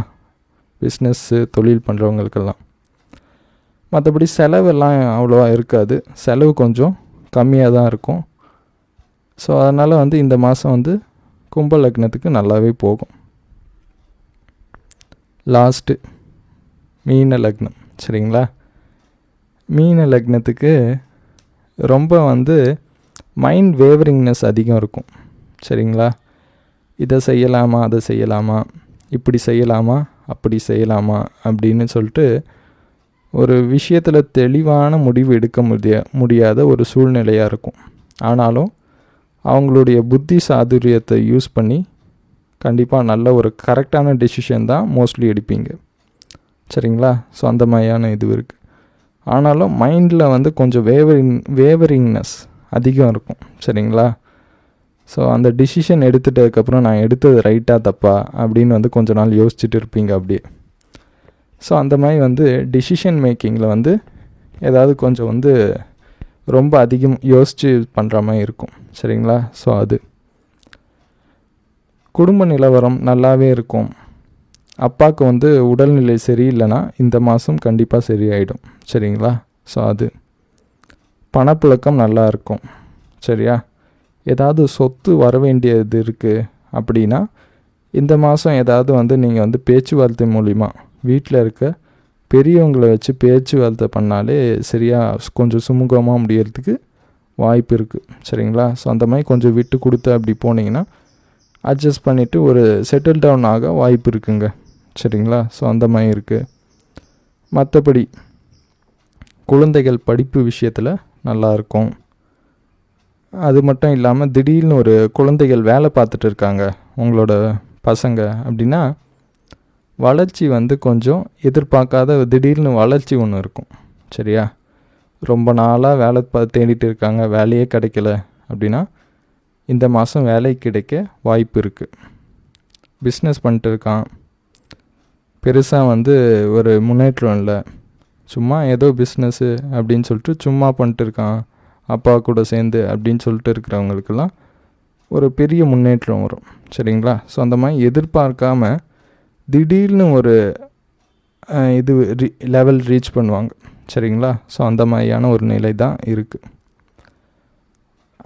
பிஸ்னஸ்ஸு, தொழில் பண்ணுறவங்களுக்கெல்லாம். மற்றபடி செலவெல்லாம் அவ்வளோவா இருக்காது. செலவு கொஞ்சம் கம்மியாக தான் இருக்கும். ஸோ அதனால் வந்து இந்த மாதம் வந்து கும்ப லக்னத்துக்கு நல்லாவே போகும். லாஸ்ட்டு மீன லக்னம். சரிங்களா? மீன லக்னத்துக்கு ரொம்ப வந்து மைண்ட் வேவரிங்னஸ் அதிகம் இருக்கும். சரிங்களா? இதை செய்யலாமா, அதை செய்யலாமா, இப்படி செய்யலாமா, அப்படி செய்யலாமா அப்படின்னு சொல்லிட்டு ஒரு விஷயத்தில் தெளிவான முடிவு எடுக்க முடியாத ஒரு சூழ்நிலையாக இருக்கும். ஆனாலும் அவங்களுடைய புத்தி சாதுரியத்தை யூஸ் பண்ணி கண்டிப்பாக நல்ல ஒரு கரெக்டான டெசிஷன் தான் மோஸ்ட்லி எடுப்பீங்க. சரிங்களா? ஸோ அந்த மாதிரியான இது இருக்குது. ஆனாலும் மைண்டில் வந்து கொஞ்சம் வேவரிங்னஸ் அதிகம் இருக்கும். சரிங்களா? ஸோ அந்த டிசிஷன் எடுத்துட்டதுக்கப்புறம் நான் எடுத்தது ரைட்டாக தப்பா அப்படின்னு வந்து கொஞ்ச நாள் யோசிச்சுட்டு இருப்பீங்க அப்படியே. ஸோ அந்த மாதிரி வந்து டிசிஷன் மேக்கிங்கில் வந்து ஏதாவது கொஞ்சம் வந்து ரொம்ப அதிகம் யோசித்து பண்ணுற மாதிரி இருக்கும். சரிங்களா? ஸோ அது குடும்ப நிலவரம் நல்லாவே இருக்கும். அப்பாவுக்கு வந்து உடல்நிலை சரியில்லைன்னா இந்த மாதம் கண்டிப்பாக சரியாயிடும். சரிங்களா? ஸோ அது பணப்புழக்கம் நல்லா இருக்கும். சரியா? ஏதாவது சொத்து வர வேண்டியது இருக்குது அப்படின்னா இந்த மாதம் ஏதாவது வந்து நீங்கள் வந்து பேச்சுவார்த்தை மூலிமா வீட்டில் இருக்க பெரியவங்களை வச்சு பேச்சுவார்த்தை பண்ணாலே சரியாக கொஞ்சம் சுமூகமாக முடியறதுக்கு வாய்ப்பு இருக்குது. சரிங்களா? ஸோ அந்த மாதிரி கொஞ்சம் விட்டு கொடுத்து அப்படி போனீங்கன்னா அட்ஜஸ்ட் பண்ணிவிட்டு ஒரு செட்டில் டவுன் ஆக வாய்ப்பு இருக்குங்க. சரிங்களா? ஸோ அந்த மாதிரி இருக்குது. மற்றபடி குழந்தைகள் படிப்பு விஷயத்தில் நல்லாயிருக்கும். அது மட்டும் இல்லாமல் திடீர்னு ஒரு குழந்தைகள் வேலை பார்த்துட்டு இருக்காங்க உங்களோட பசங்க அப்படின்னா வளர்ச்சி வந்து கொஞ்சம் எதிர்பார்க்காத திடீர்னு வளர்ச்சி ஒன்று இருக்கும். சரியா? ரொம்ப நாளாக வேலை தேடிட்டு இருக்காங்க, வேலையே கிடைக்கல அப்படின்னா இந்த மாதம் வேலை கிடைக்க வாய்ப்பு இருக்குது. பிஸ்னஸ் பண்ணிட்டு இருக்கான், பெருசாக வந்து ஒரு முன்னேற்றம் இல்லை, சும்மா ஏதோ பிஸ்னஸ்ஸு அப்படின்னு சொல்லிட்டு சும்மா பண்ணிட்டு இருக்கான் அப்பா கூட சேர்ந்து அப்படின்னு சொல்லிட்டு இருக்கிறவங்களுக்கெல்லாம் ஒரு பெரிய முன்னேற்றம் வரும். சரிங்களா? ஸோ அந்த மாதிரி எதிர்பார்க்காம திடீர்னு ஒரு இது லெவல் ரீச் பண்ணுவாங்க. சரிங்களா? ஸோ அந்த மாதிரியான ஒரு நிலை தான் இருக்குது.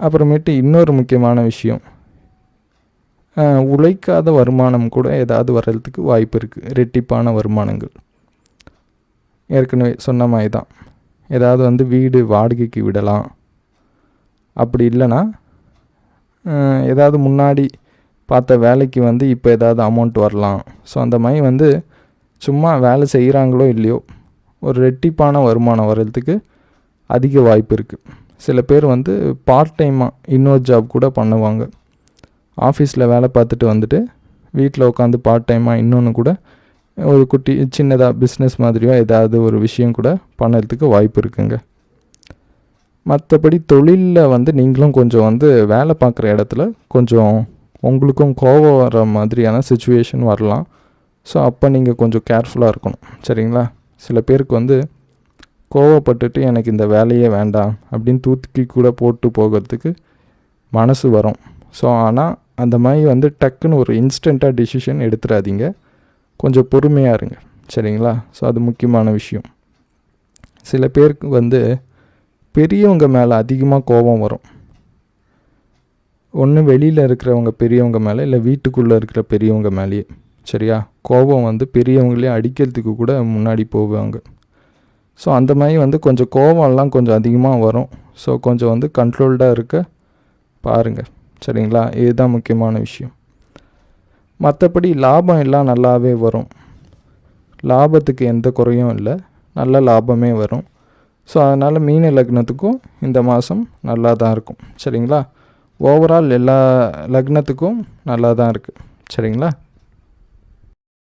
அப்புறமேட்டு இன்னொரு முக்கியமான விஷயம், உழைக்காத வருமானம் கூட ஏதாவது வர்றதுக்கு வாய்ப்பு இருக்குது. ரெட்டிப்பான வருமானங்கள். ஏற்கனவே சொன்ன மாதிரி தான், ஏதாவது வந்து வீடு வாடகைக்கு விடலாம். அப்படி இல்லைன்னா ஏதாவது முன்னாடி பார்த்த வேலைக்கு வந்து இப்போ ஏதாவது அமௌண்ட் வரலாம். ஸோ அந்த மாதிரி வந்து சும்மா வேலை செய்கிறாங்களோ இல்லையோ ஒரு ரெட்டிப்பான வருமானம் வர்றதுக்கு அதிக வாய்ப்பு இருக்குது. சில பேர் வந்து பார்ட் டைமாக இன்னொரு ஜாப் கூட பண்ணுவாங்க. ஆஃபீஸில் வேலை பார்த்துட்டு வந்துட்டு வீட்டில் உட்காந்து பார்ட் டைமாக இன்னொன்று கூட ஒரு குட்டி சின்னதாக பிஸ்னஸ் மாதிரியோ ஏதாவது ஒரு விஷயம் கூட பண்ணுறதுக்கு வாய்ப்பு இருக்குங்க. மற்றபடி தொழிலில் வந்து நீங்களும் கொஞ்சம் வந்து வேலை பார்க்குற இடத்துல கொஞ்சம் உங்களுக்கும் கோபம் வர மாதிரியான சுச்சுவேஷன் வரலாம். ஸோ அப்போ நீங்கள் கொஞ்சம் கேர்ஃபுல்லாக இருக்கணும். சரிங்களா? சில பேருக்கு வந்து கோவப்பட்டுட்டு எனக்கு இந்த வேலையே வேண்டாம் அப்படின்னு தூக்கி கூட போட்டு போகிறதுக்கு மனசு வரும். ஸோ ஆனால் அந்த மாதிரி வந்து டக்குன்னு ஒரு இன்ஸ்டண்ட்டாக டிசிஷன் எடுத்துடாதீங்க. கொஞ்சம் பொறுமையாக இருங்க. சரிங்களா? ஸோ அது முக்கியமான விஷயம். சில பேருக்கு வந்து பெரியவங்க மேலே அதிகமாக கோபம் வரும். ஒன்று வெளியில் இருக்கிறவங்க பெரியவங்க மேலே, இல்லை வீட்டுக்குள்ளே இருக்கிற பெரியவங்க மேலேயே. சரியா? கோபம் வந்து பெரியவங்களே அடிக்கிறதுக்கு கூட முன்னாடி போவாங்க. ஸோ அந்த மாதிரி வந்து கொஞ்சம் கோபம்லாம் கொஞ்சம் அதிகமாக வரும். ஸோ கொஞ்சம் வந்து கண்ட்ரோல்டாக இருக்க பாருங்கள். சரிங்களா? இதுதான் முக்கியமான விஷயம். மற்றபடி லாபம் எல்லாம் நல்லாவே வரும். லாபத்துக்கு எந்த குறையும் இல்லை, நல்ல லாபமே வரும். ஸோ அதனால் மீன லக்னத்துக்கும் இந்த மாதம் நல்லா தான் இருக்கும். சரிங்களா? ஓவரால் எல்லா லக்னத்துக்கும் நல்லா தான் இருக்குது. சரிங்களா?